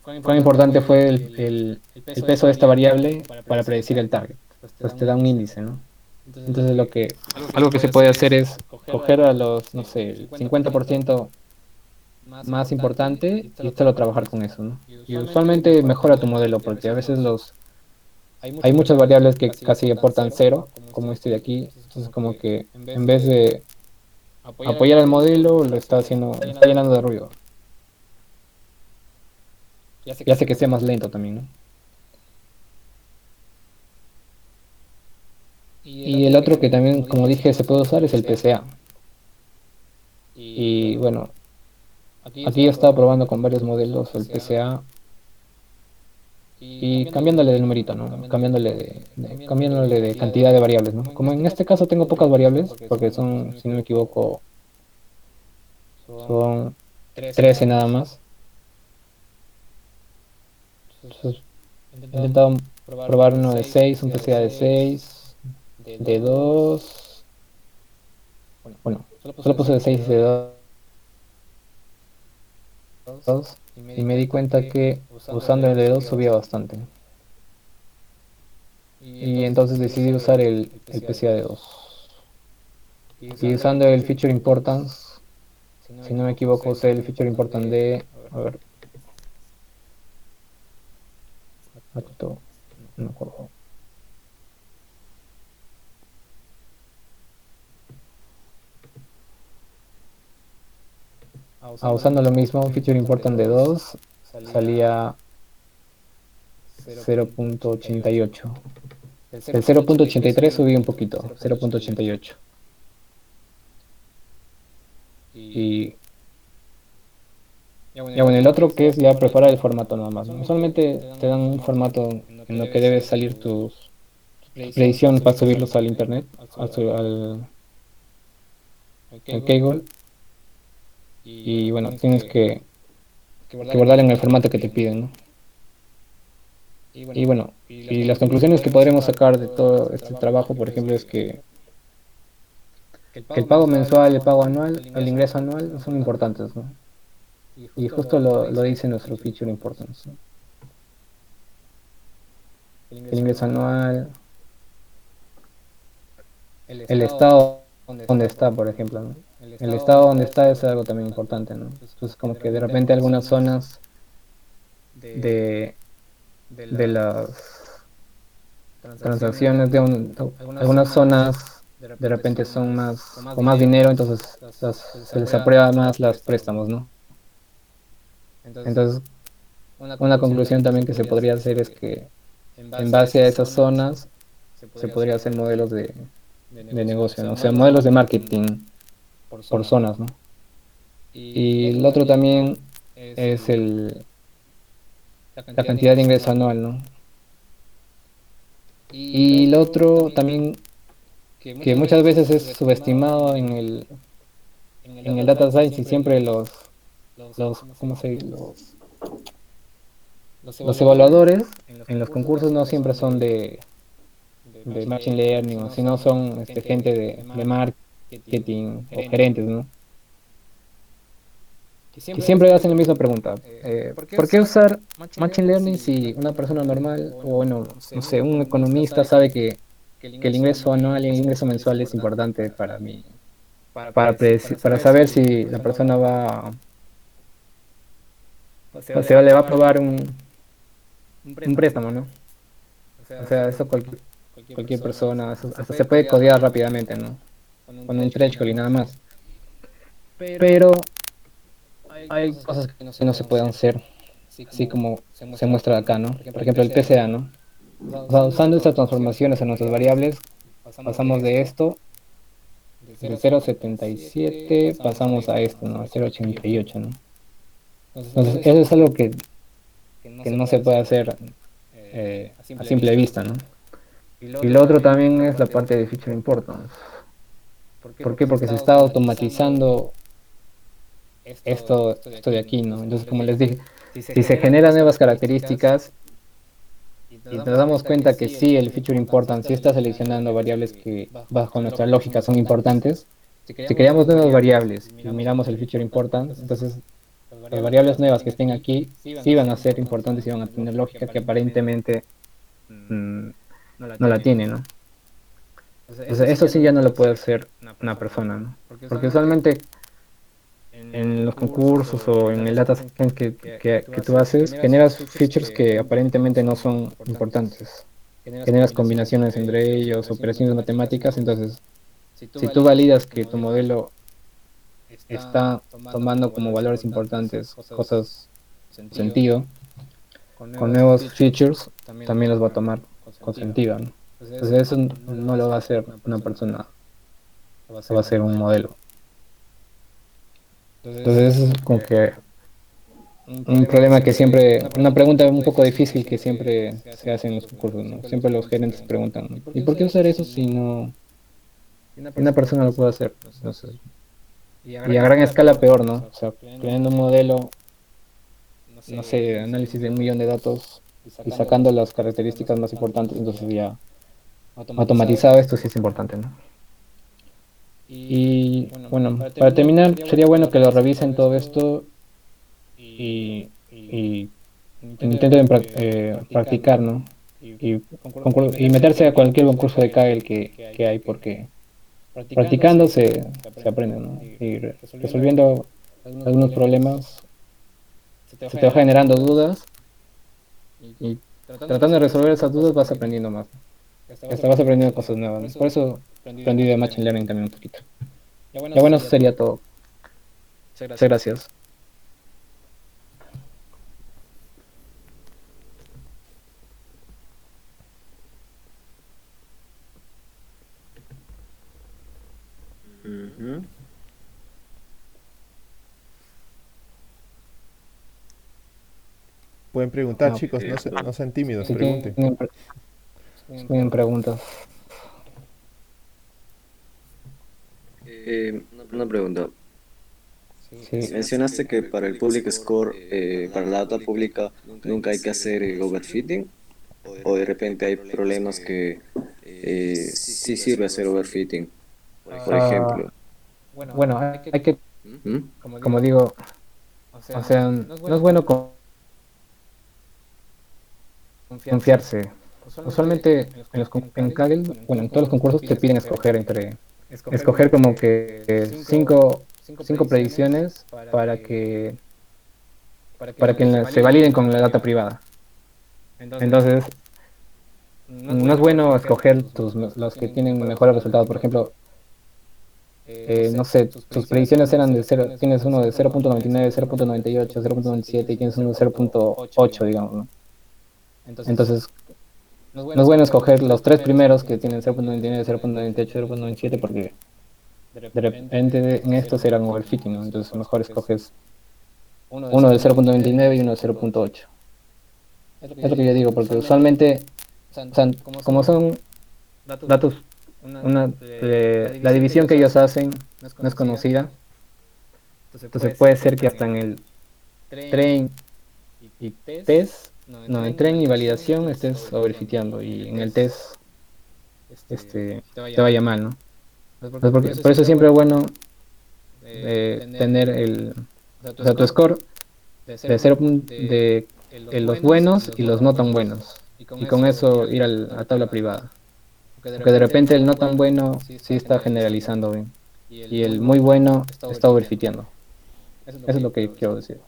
cuán importante fue el peso de esta variable para predecir el target. Pues te da un índice, ¿no? Entonces algo que se puede hacer es coger a los, no sé, el 50% más importante y solo trabajar con eso, ¿no? Y usualmente mejora tu modelo porque a veces hay muchas variables que casi aportan cero, como este de aquí, entonces como que en vez de apoyar el modelo lo está haciendo, lo está llenando de ruido y hace que sea más lento también, ¿no? Y el otro que también, como dije, se puede usar es el PCA. Y bueno, aquí he estado probando con varios modelos el PCA y cambiándole de numerito, ¿no? Cambiándole de cantidad de variables, ¿no? Como en este caso tengo pocas variables, porque son, si no me equivoco, son 13 nada más. Entonces, he intentado probar uno de 6, un PCA de 6, de 2. Bueno, solo puse de 6 y de 2 y me di cuenta que usando el de 2 subía bastante. Y entonces decidí usar el PCA de 2. Y usando el feature importance, si no me equivoco, usé el feature importance de, a ver, acto, no me acuerdo. Usando lo mismo, feature importance de 2, salía 0.88. El 0.83 subí un poquito, 0.88. Y ya bueno, el otro que es ya preparar el formato nada más, ¿no? Solamente te dan un formato en lo que debes salir tu predicción para subirlos al internet, al Kaggle, y bueno, tienes que guardar en el formato que te piden, ¿no? Y bueno, y las conclusiones que podremos sacar de todo este trabajo, por ejemplo, es que el pago mensual, el pago anual, el ingreso anual son importantes, ¿no? Y justo lo dice nuestro feature importance, ¿no? El ingreso anual, el estado donde está, por ejemplo, ¿no? El estado donde está es algo también importante, ¿no? Entonces, como que de repente algunas zonas de, de las transacciones algunas zonas de repente son más, con más dinero, entonces se les aprueba más las préstamos, ¿no? Entonces, una conclusión también que se podría hacer es que en base a esas zonas se podría hacer modelos de negocio, ¿no? O sea, modelos de marketing por zonas, ¿no? Y el otro también es la cantidad de ingreso anual, ¿no? Y el otro también que muchas veces es subestimado en el data science y siempre ¿cómo se dice? Los evaluadores en los concursos no siempre son de machine learning, sino son gente de marketing o gerentes, ¿no? Que siempre hacen la misma pregunta. ¿Por qué usar machine learning si una persona normal o, bueno, no sé, un economista sabe que el ingreso anual y el ingreso mensual es importante para mí, para saber si la persona le va a aprobar un préstamo, ¿no? O sea, eso cualquier persona, hasta se puede codear rápidamente, ¿no? Con un threshold y nada más. Pero hay cosas que no se pueden hacer, así como se muestra acá, ¿no? Por ejemplo, el PCA, ¿no? O sea, usando estas transformaciones en nuestras variables, pasamos de esto, de 0.77, pasamos a esto, ¿no? A 0.88, ¿no? Entonces, eso es algo que no se puede hacer a simple vista, ¿no? Y lo otro también es la parte de feature importance. ¿Por qué? Porque se está automatizando esto de aquí, ¿no? Entonces, como les dije, si se generan nuevas características y nos damos cuenta que sí, el feature importance sí está seleccionando variables que bajo nuestra lógica son importantes, si creamos nuevas variables y miramos el feature importance, entonces las variables nuevas que estén aquí sí van a ser importantes y van a tener lógica que aparentemente mm, no la tiene, ¿no? Entonces, eso sí ya no lo puede hacer una persona, ¿no? Porque usualmente en los concursos o en el data science que tú haces, generas features que aparentemente no son importantes. Generas combinaciones entre ellos, operaciones matemáticas, entonces si tú validas que tu modelo está tomando como valores importantes cosas con sentido, con nuevos features, también los va a tomar con sentido, ¿no? Entonces eso no lo va a hacer una persona, lo va a hacer un modelo. Entonces eso es como que un problema que siempre, una pregunta un poco difícil que siempre se hace en los concursos, ¿no? Siempre los gerentes preguntan, ¿no? ¿Y por qué usar eso si una persona lo puede hacer? Entonces, y a gran escala peor, ¿no? O sea, creando un modelo, no sé, análisis de 1 millón de datos y sacando las características más importantes, entonces ya automatizado esto sí es importante, ¿no? Y bueno, para terminar, sería bueno que lo revisen todo esto y intenten practicar, ¿no? Y meterse a cualquier concurso de Kaggle que hay, porque practicando se aprende, ¿no? Y resolviendo algunos problemas se te va generando dudas y tratando de resolver esas dudas vas aprendiendo más. Hasta vas aprendiendo cosas nuevas, ¿no? Por eso aprendí de Machine Learning también un poquito. Ya bueno, eso sería todo. Muchas gracias. Pueden preguntar, No, chicos, no sean tímidos, si pregunten. tienen preguntas. Una pregunta. Sí. Mencionaste que para el Public Score, para la data pública, nunca hay que hacer overfitting, o de repente hay problemas que sí sirve hacer overfitting. Por Ah, ejemplo, bueno, hay que, ¿Mm? como digo, o sea, no es bueno confiarse. Usualmente en Kaggle, bueno, en todos los concursos te piden escoger como que cinco predicciones para que se validen con la data privada. Entonces, no es bueno escoger los que tienen mejores resultados. Por ejemplo, no sé, tus predicciones eran de cero, tienes uno de 0.99, 0.98, 0.97 y tienes uno de 0.8, digamos, ¿no? Entonces, no es bueno escoger los tres primeros que tienen 0.99, 0.98, 0.97 porque de repente en estos eran overfitting, ¿no? Entonces mejor escoges uno de 0.99 y uno de 0.8. Es lo que yo digo, porque usualmente, o sea, como son datos, la división que ellos hacen no es conocida, entonces puede ser que hasta en el train y test, no, en train y validación estés overfiteando y en el test te vaya mal, ¿no? Por eso siempre es bueno tener o sea, tu score de cero de los buenos y los no tan buenos. Y con eso ir a la tabla privada. Porque de repente el no tan bueno sí está generalizando bien. Y el muy bueno está overfiteando. Eso es lo que quiero decir.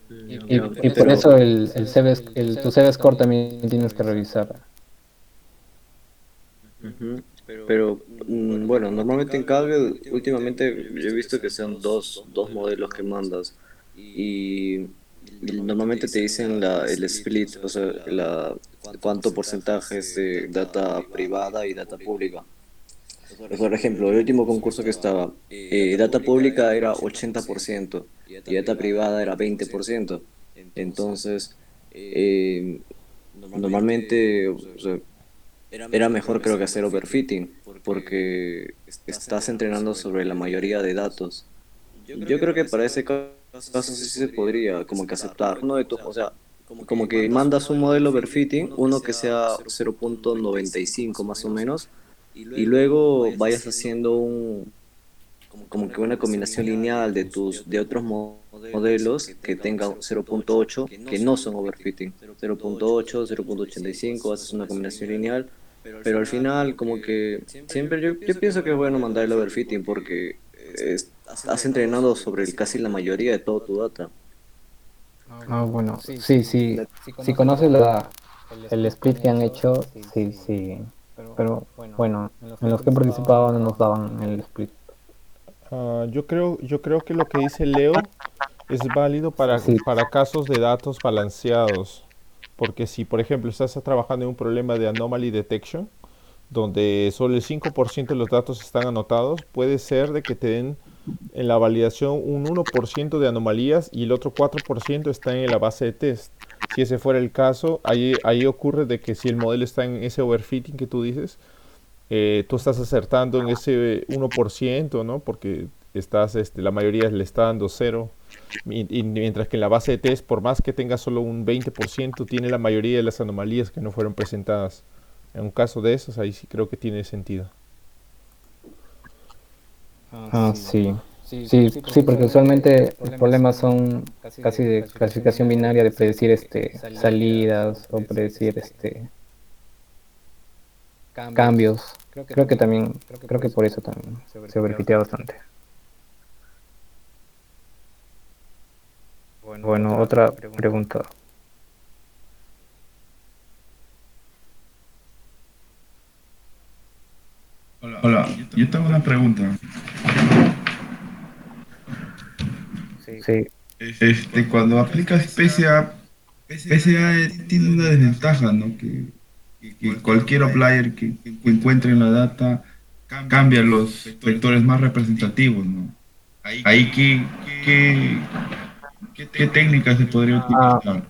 Ya, Y por eso tu CV score también tienes que revisar. Ujú. Pero bueno, normalmente en Kaggle últimamente yo he visto que son dos modelos que mandas y normalmente te dicen el split, o sea, cuánto porcentaje es de data privada y data pública. Por ejemplo, el último concurso que estaba, data pública era 80% y data privada era 20%. Entonces, eh, normalmente, o sea, era mejor creo que hacer overfitting, porque estás entrenando sobre la mayoría de datos. Yo creo que para ese caso sí se podría como que aceptar. Uno de tus, o sea, como que mandas un modelo overfitting, uno que sea 0.95 más o menos, y luego vayas haciendo como que una combinación lineal de otros modelos que tengan 0.8 que no son overfitting. 0.8, 0.85, haces una combinación lineal, pero al final como que siempre yo pienso que es bueno mandar el overfitting porque estás entrenando sobre casi la mayoría de todo tu data. Ah, bueno, sí, sí. Si conoces el split que han hecho, sí, sí. Pero bueno, en los que he participado no nos daban el split. Yo creo que lo que dice Leo es válido Sí, para casos de datos balanceados. Porque si, por ejemplo, estás trabajando en un problema de anomaly detection, donde solo el 5% de los datos están anotados, puede ser de que te den en la validación un 1% de anomalías y el otro 4% está en la base de test. Si ese fuera el caso, ahí ocurre de que si el modelo está en ese overfitting que tú dices, tú estás acertando en ese 1%, ¿no? Porque la mayoría le está dando cero. Y mientras que en la base de test, por más que tenga solo un 20%, tiene la mayoría de las anomalías que no fueron presentadas. En un caso de esos, ahí sí creo que tiene sentido. sí. Sí, sí, porque usualmente los problemas son casi de clasificación binaria de predecir salidas o predecir cambios. Creo que por eso también se verifica bastante. Bueno, otra pregunta. Hola, yo tengo una pregunta. Sí, Cuando aplicas PCA, PCA tiene una desventaja, ¿no? Que cualquier outlier que encuentre en la data cambia los vectores más representativos, ¿no? Ahí ¿Qué técnica se podría Ah, utilizar?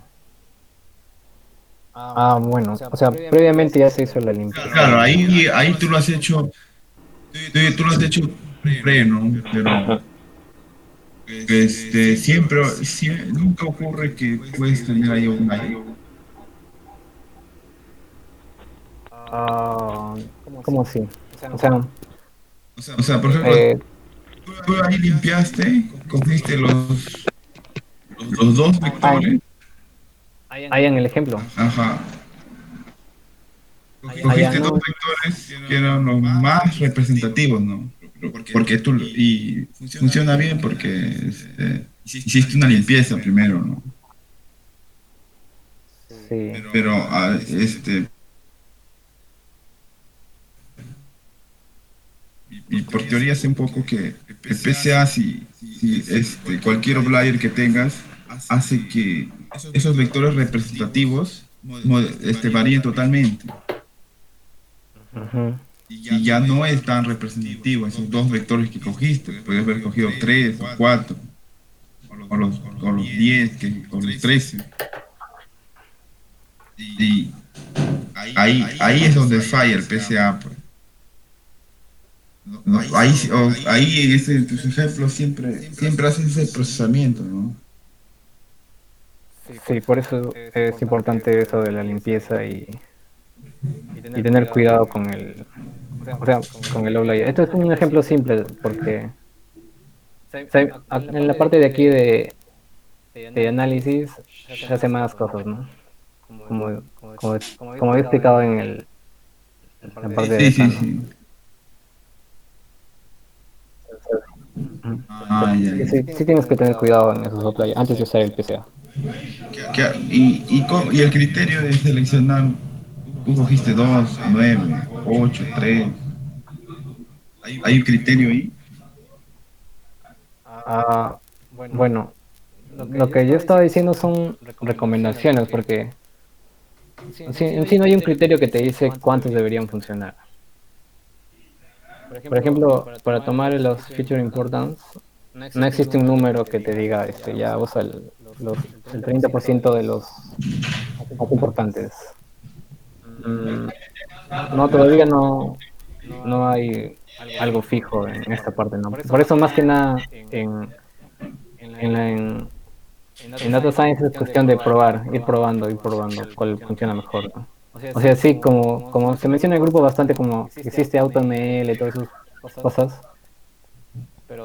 bueno, o sea, previamente ya se hizo la limpieza Claro, de... ahí tú lo has hecho, tú lo has hecho pre, ¿no? Pero nunca ocurre que puedes tener ahí un fallo. Ah, ¿cómo así? O sea, O sea, por ejemplo, eh, tú ahí limpiaste, cogiste los dos ah, vectores, ahí en el ejemplo, ajá, allá cogiste dos no, vectores que eran los más representativos, ¿no? Porque y funciona bien porque hiciste una limpieza primero, ¿no? sí, Pero y por teoría sé un poco que el PCA, si cualquier outlier que tengas, hace que esos vectores representativos varíen totalmente. ujú, Y ya no es tan representativo esos dos vectores que cogiste. Puedes haber cogido tres o cuatro, o los 10, o los 13. Y ahí es donde falla el PCA, pues. No, ahí en tus ejemplos siempre haces ese procesamiento, ¿no? sí, por eso es importante eso de la limpieza y tener cuidado con o sea, con el outlier. Esto es un ejemplo simple porque o sea, en la parte de aquí de análisis se hace más cosas, ¿no? Como, como, como he explicado en la parte de Sí, acá, sí, ¿no? sí. Ujú. Ah, ya, Sí, ya. sí, sí tienes que tener cuidado en esos outliers antes de usar el PCA. Y el criterio de seleccionar, tú cogiste 2, 9, 8, 3. ¿Hay un criterio ahí? Ah, bueno, lo que yo estaba diciendo son recomendaciones, porque en sí no hay un criterio que te dice cuántos deberían funcionar. Por ejemplo, para tomar los feature importance, no existe un número que te diga, ya usa el 30% de los más importantes. Mm, no, todavía no hay algo fijo en esta parte, ¿no? Por eso más que nada en en Data Science es cuestión de probar, ir probando cuál funciona mejor, ¿no? O sea, sí, como se menciona en el grupo bastante como que existe AutoML y todas esas cosas,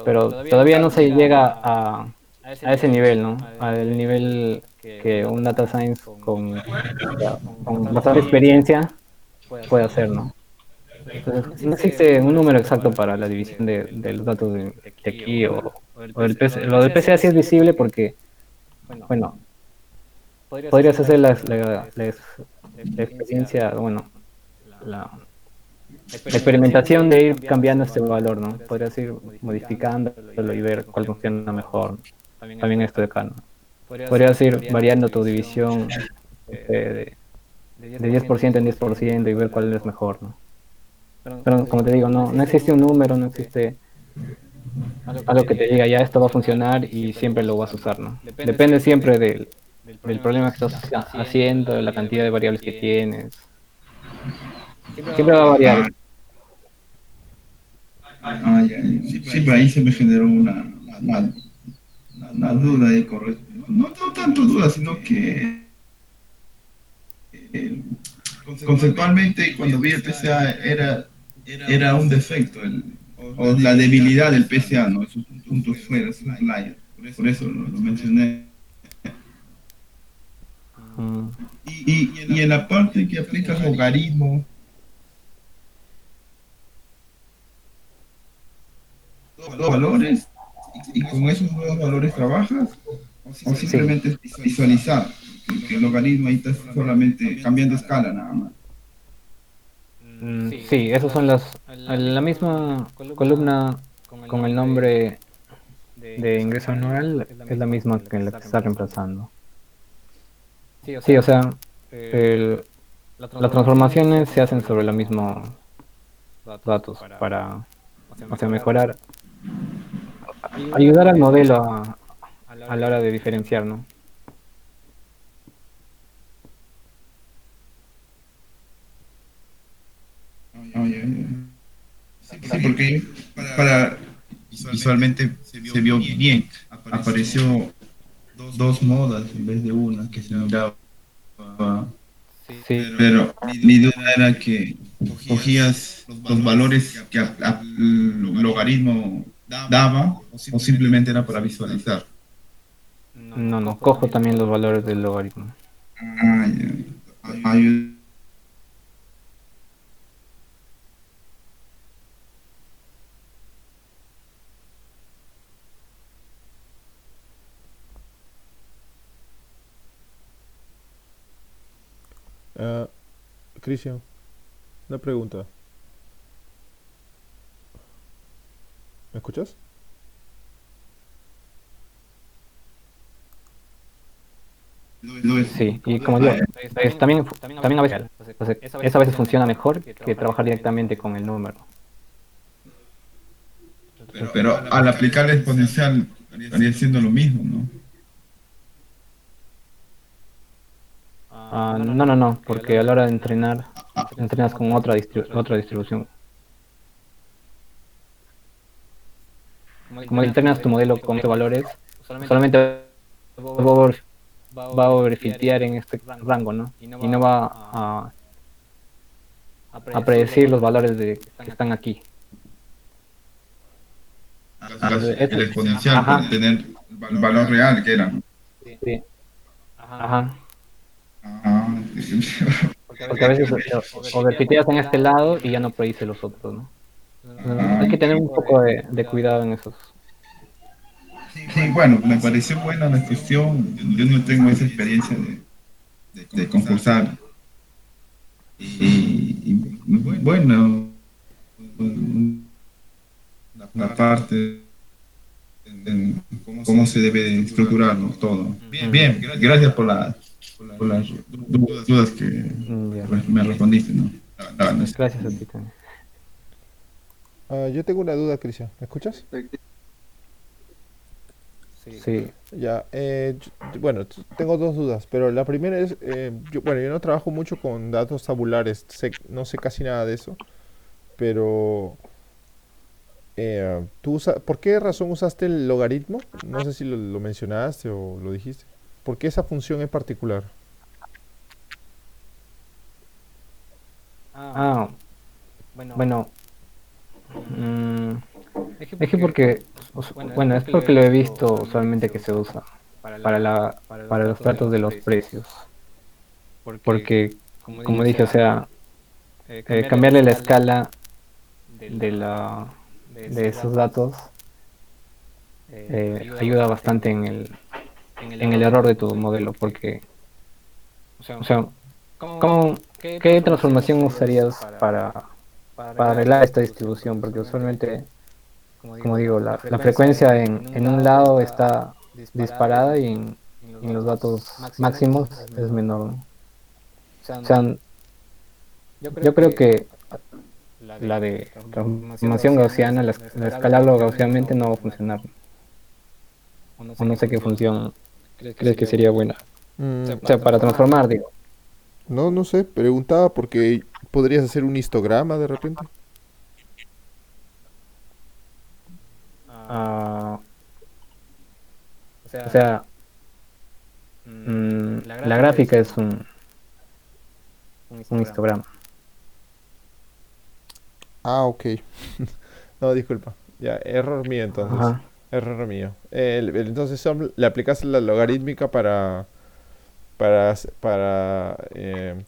pero todavía no se llega a ese nivel, ¿no? Al nivel que un Data Science con bastante experiencia puede hacer, ¿no? Entonces, no existe un número exacto para la división de los datos de aquí o del PC. Lo del PCA sí es visible porque, bueno, podrías hacer la experiencia, bueno, la, la experimentación de ir cambiando este valor, ¿no? Podrías ir modificándolo y ver cuál funciona mejor. También esto de acá, ¿no? Podrías ir variando tu división de 10% en 10% y ver cuál es mejor, ¿no? Pero como te digo, no existe un número, no existe algo que te diga ya esto va a funcionar y siempre lo vas a usar, ¿no? Depende siempre del problema que estás haciendo, de la cantidad de variables que tienes. Siempre va a variar. Ya, ya. Sí, pero ahí se me generó una, una duda de correcto. No tanto duda, sino que eh, conceptualmente cuando vi el PCA era un defecto, o la debilidad del PCA, ¿no? Esos puntos fuera, esos layers. Por eso lo mencioné. Mm, Y en la parte que aplicas logaritmo, los valores, y con esos nuevos valores trabajas, o sí, simplemente visualizar, porque el logaritmo ahí está solamente cambiando escala nada más. sí, esos son la misma columna con el nombre de ingreso anual es la misma que la que está reemplazando. Sí, o sea, el- las transformaciones se hacen sobre los mismos datos para, o sea, mejorar, ayudar al modelo a la hora de diferenciar, ¿no? Ah, ya, ya. Sí, porque para visualmente se vio bien. Apareció dos modas en vez de una que se miraba. Sí, Pero mi duda era que cogías los valores que el logaritmo daba o simplemente era para visualizar. no, no, cojo también los valores del logaritmo. Ah, ya. Ah, Ah, Cristian, una pregunta. ¿Me escuchas? Sí, y como digo, también a veces, eso a veces funciona mejor que trabajar directamente con el número. pero al aplicar la exponencial estaría siendo lo mismo, ¿no? No, no, no, porque a la hora de entrenar, entrenas con otra distribución. Como entrenas tu modelo con estos valores, solamente va a overfitear en este rango, ¿no? Y no va a predecir los valores que están aquí. El exponencial Ajá, para tener el valor real que era. sí, ajá. Ah, Porque a veces overfiteas en este lado y ya no predice los otros, ¿no? Hay ah, que tener un poco de cuidado en esos. sí, bueno, me pareció buena la cuestión. Yo no tengo esa experiencia de concursar. Bueno, la parte en cómo se debe estructurar, ¿no? Todo. Bien, gracias por las dudas que Ya. me respondiste, ¿no? No, Gracias a ti también. Yo tengo una duda, Cristian. ¿Me escuchas? Sí. Ya, bueno, tengo dos dudas, pero la primera es, bueno, yo no trabajo mucho con datos tabulares, no sé casi nada de eso, pero ¿por qué razón usaste el logaritmo? No sé si lo mencionaste o lo dijiste. ¿Por qué esa función en particular? Ah, bueno, mm, es que porque, bueno, es porque lo he visto usualmente que se usa para los datos de los precios. Porque, como dije, o sea, cambiarle la escala de esos datos ayuda bastante en el error de tu modelo. Porque, o sea, ¿qué transformación usarías para arreglar esta distribución? Porque usualmente, como digo, la frecuencia en un lado está disparada y en los datos máximos es menor, ¿no? O sea, yo creo que la de transformación gaussiana, la escalarlo gaussianamente no va a funcionar. O no sé qué función crees que sería buena. Mm, O sea, para transformar, digo. no, no sé, preguntaba porque podrías hacer un histograma de repente. Ah, o sea, la gráfica es un histograma. Ah, ok. No, disculpa. Ya, error mío entonces. Ajá. Error mío. Entonces le aplicaste la logarítmica para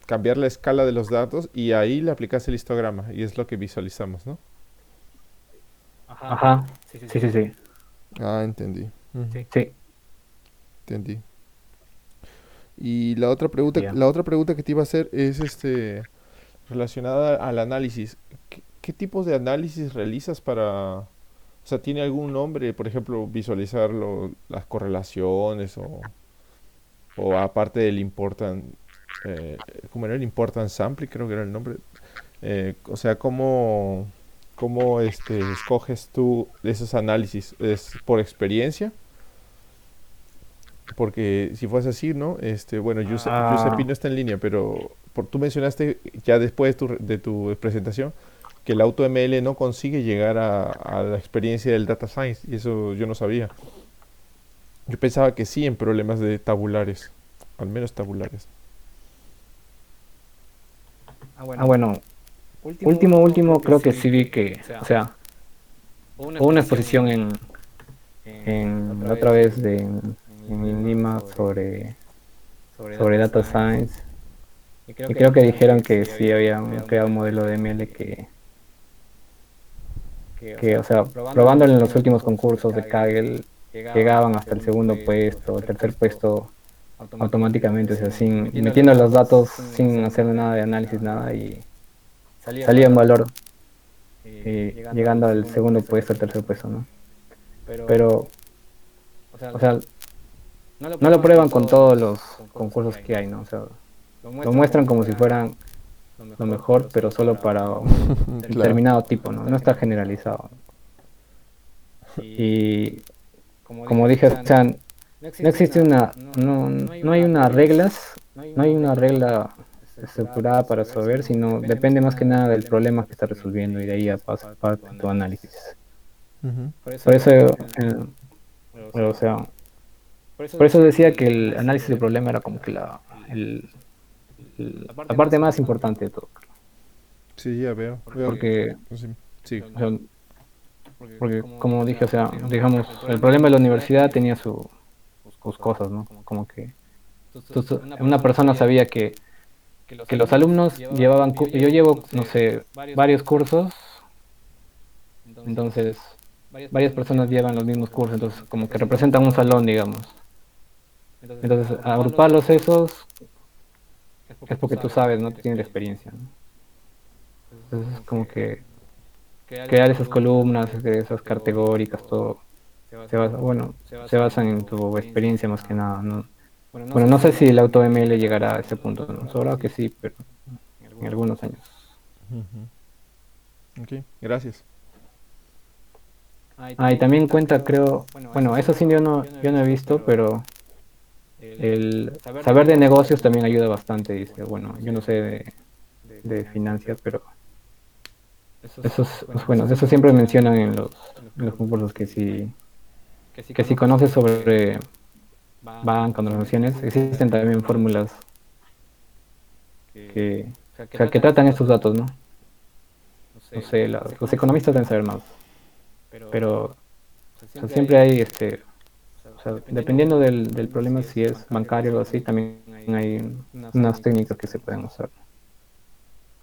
cambiar la escala de los datos y ahí le aplicaste el histograma y es lo que visualizamos, ¿no? Ajá. Sí, sí, sí. Ah, entendí. Ujú, Sí. entendí. Y la Ya. otra pregunta que te iba a hacer es relacionada al análisis. ¿Qué tipos de análisis realizas o sea, tiene algún nombre, por ejemplo, visualizar las correlaciones o aparte del ¿cómo era el important sample? Creo que era el nombre. O sea, ¿cómo escoges tú esos análisis? ¿Es por experiencia? Porque si fuese así, ¿no? Bueno, Giuseppe Ah, no está en línea, pero tú mencionaste ya después de tu presentación que el AutoML no consigue llegar a la experiencia del data science, y eso yo no sabía. Yo pensaba que sí en problemas de tabulares, al menos tabulares. bueno, último, creo que sí vi que, o sea, hubo una exposición la otra vez en Lima sobre Data Science, y creo que dijeron que sí habían creado un modelo de ML o sea, probándolo en los últimos concursos de Kaggle, llegaban hasta el segundo puesto, el tercer puesto automáticamente, o sea, metiendo los datos sin hacer nada de análisis, nada, y salía en valor, llegando al segundo puesto, al tercer puesto, ¿no? Pero, o sea, no lo prueban con todos los concursos que hay, ¿no? O sea, lo muestran como si fueran lo mejor, pero solo para un Claro. determinado tipo, ¿no? No está generalizado. Y como dije, o sea, no existe no hay unas reglas, no hay una regla estructurada para resolver, sino depende más que nada del problema que está resolviendo y de ahí a pasa parte tu análisis. Ujú. Por eso, o sea, por eso decía que el análisis del problema era como que el- la parte más importante de todo. Sí, ya veo. Porque, Sí, sí. o sea, porque como dije, o sea, digamos, el problema de la universidad tenía sus cosas, ¿no? Como que una persona sabía que los alumnos llevaban, yo llevo, no sé, varios cursos, entonces varias personas llevan los mismos cursos, entonces como que representan un salón, digamos. Entonces, agruparlos esos es porque tú sabes, ¿no? Tú tienes la experiencia, ¿no? Entonces, como que crear esas columnas, esas categóricas, todo, bueno, se basan en tu experiencia más que nada, ¿no? Bueno, no sé si el AutoML llegará a ese punto, ¿no? Seguro que sí, pero en algunos años. Ujú. Ok, gracias. Ah, y también cuenta, creo, bueno, eso sí yo no he visto, pero el saber de negocios también ayuda bastante, dice. Bueno, yo no sé de finanzas, pero bueno, eso siempre mencionan en los concursos que si conoces sobre banca, organizaciones, existen también fórmulas o sea, que tratan estos datos, ¿no? No sé, los economistas deben saber más, pero o sea, siempre hay o sea, dependiendo del problema, si es bancario o así, también hay unas técnicas que se pueden usar.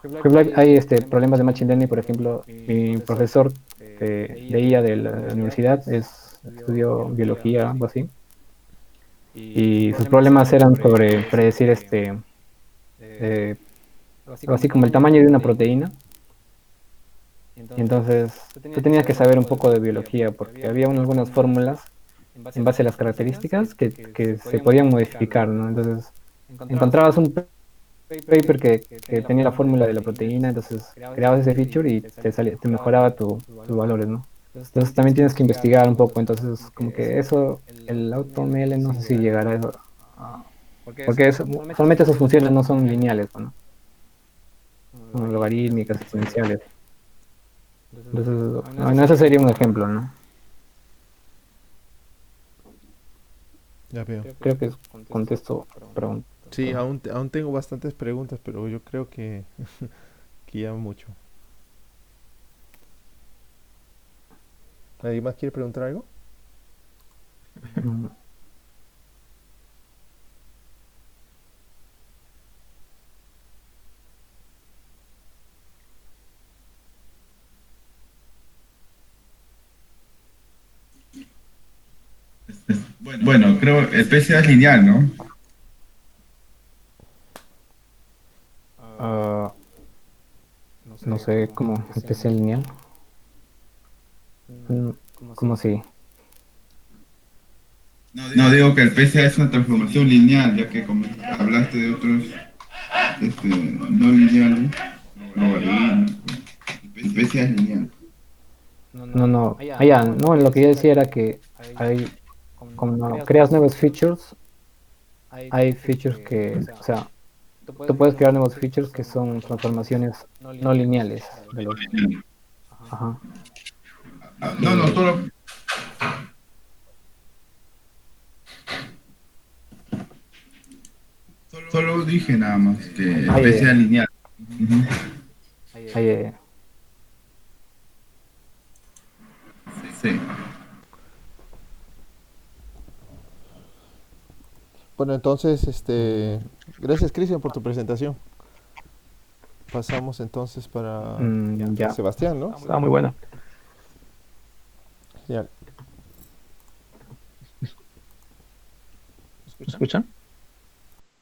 Por ejemplo, hay problemas de machine learning, por ejemplo, mi profesor de IA de la universidad estudió biología, algo así, y sus problemas eran sobre predecir eh, algo así como el tamaño de una proteína. Y entonces tú tenías que saber un poco de biología, porque había algunas fórmulas en base a las características que se podían modificar, ¿no? Entonces encontrabas un paper que tenía la fórmula de la proteína, entonces creabas ese feature y te mejoraba tus valores, ¿no? Entonces también tienes que investigar un poco, entonces como que eso, el AutoML no sé si llegará a eso, porque solamente esas funciones no son lineales, ¿no? Son logarítmicas, exponenciales. Entonces, bueno, ese sería un ejemplo, ¿no? Ya veo. Creo que contesto pregunta. Sí, aún tengo bastantes preguntas, pero yo creo que ya mucho. ¿Nadie más quiere preguntar algo? Mm, Bueno, creo el PCA es lineal, ¿no? ah, no sé cómo especial lineal. Mm, ¿Cómo así? No, digo que el PCA es una transformación lineal, ya que como hablaste de otros no lineales, logaritmos. El PCA es lineal. No, no. Ah, ya, no, lo que yo decía era que hay Cuando creas nuevos features, hay features que, o sea, tú puedes crear nuevos features que son transformaciones no lineales de los, ajá. No, no, solo dije nada más que especie lineal. Ujú. Hay, Sí. Bueno, entonces, gracias Cristian por tu presentación. Pasamos entonces para ya, Sebastián, ¿no? estaba muy bueno. Genial. ¿Escuchan?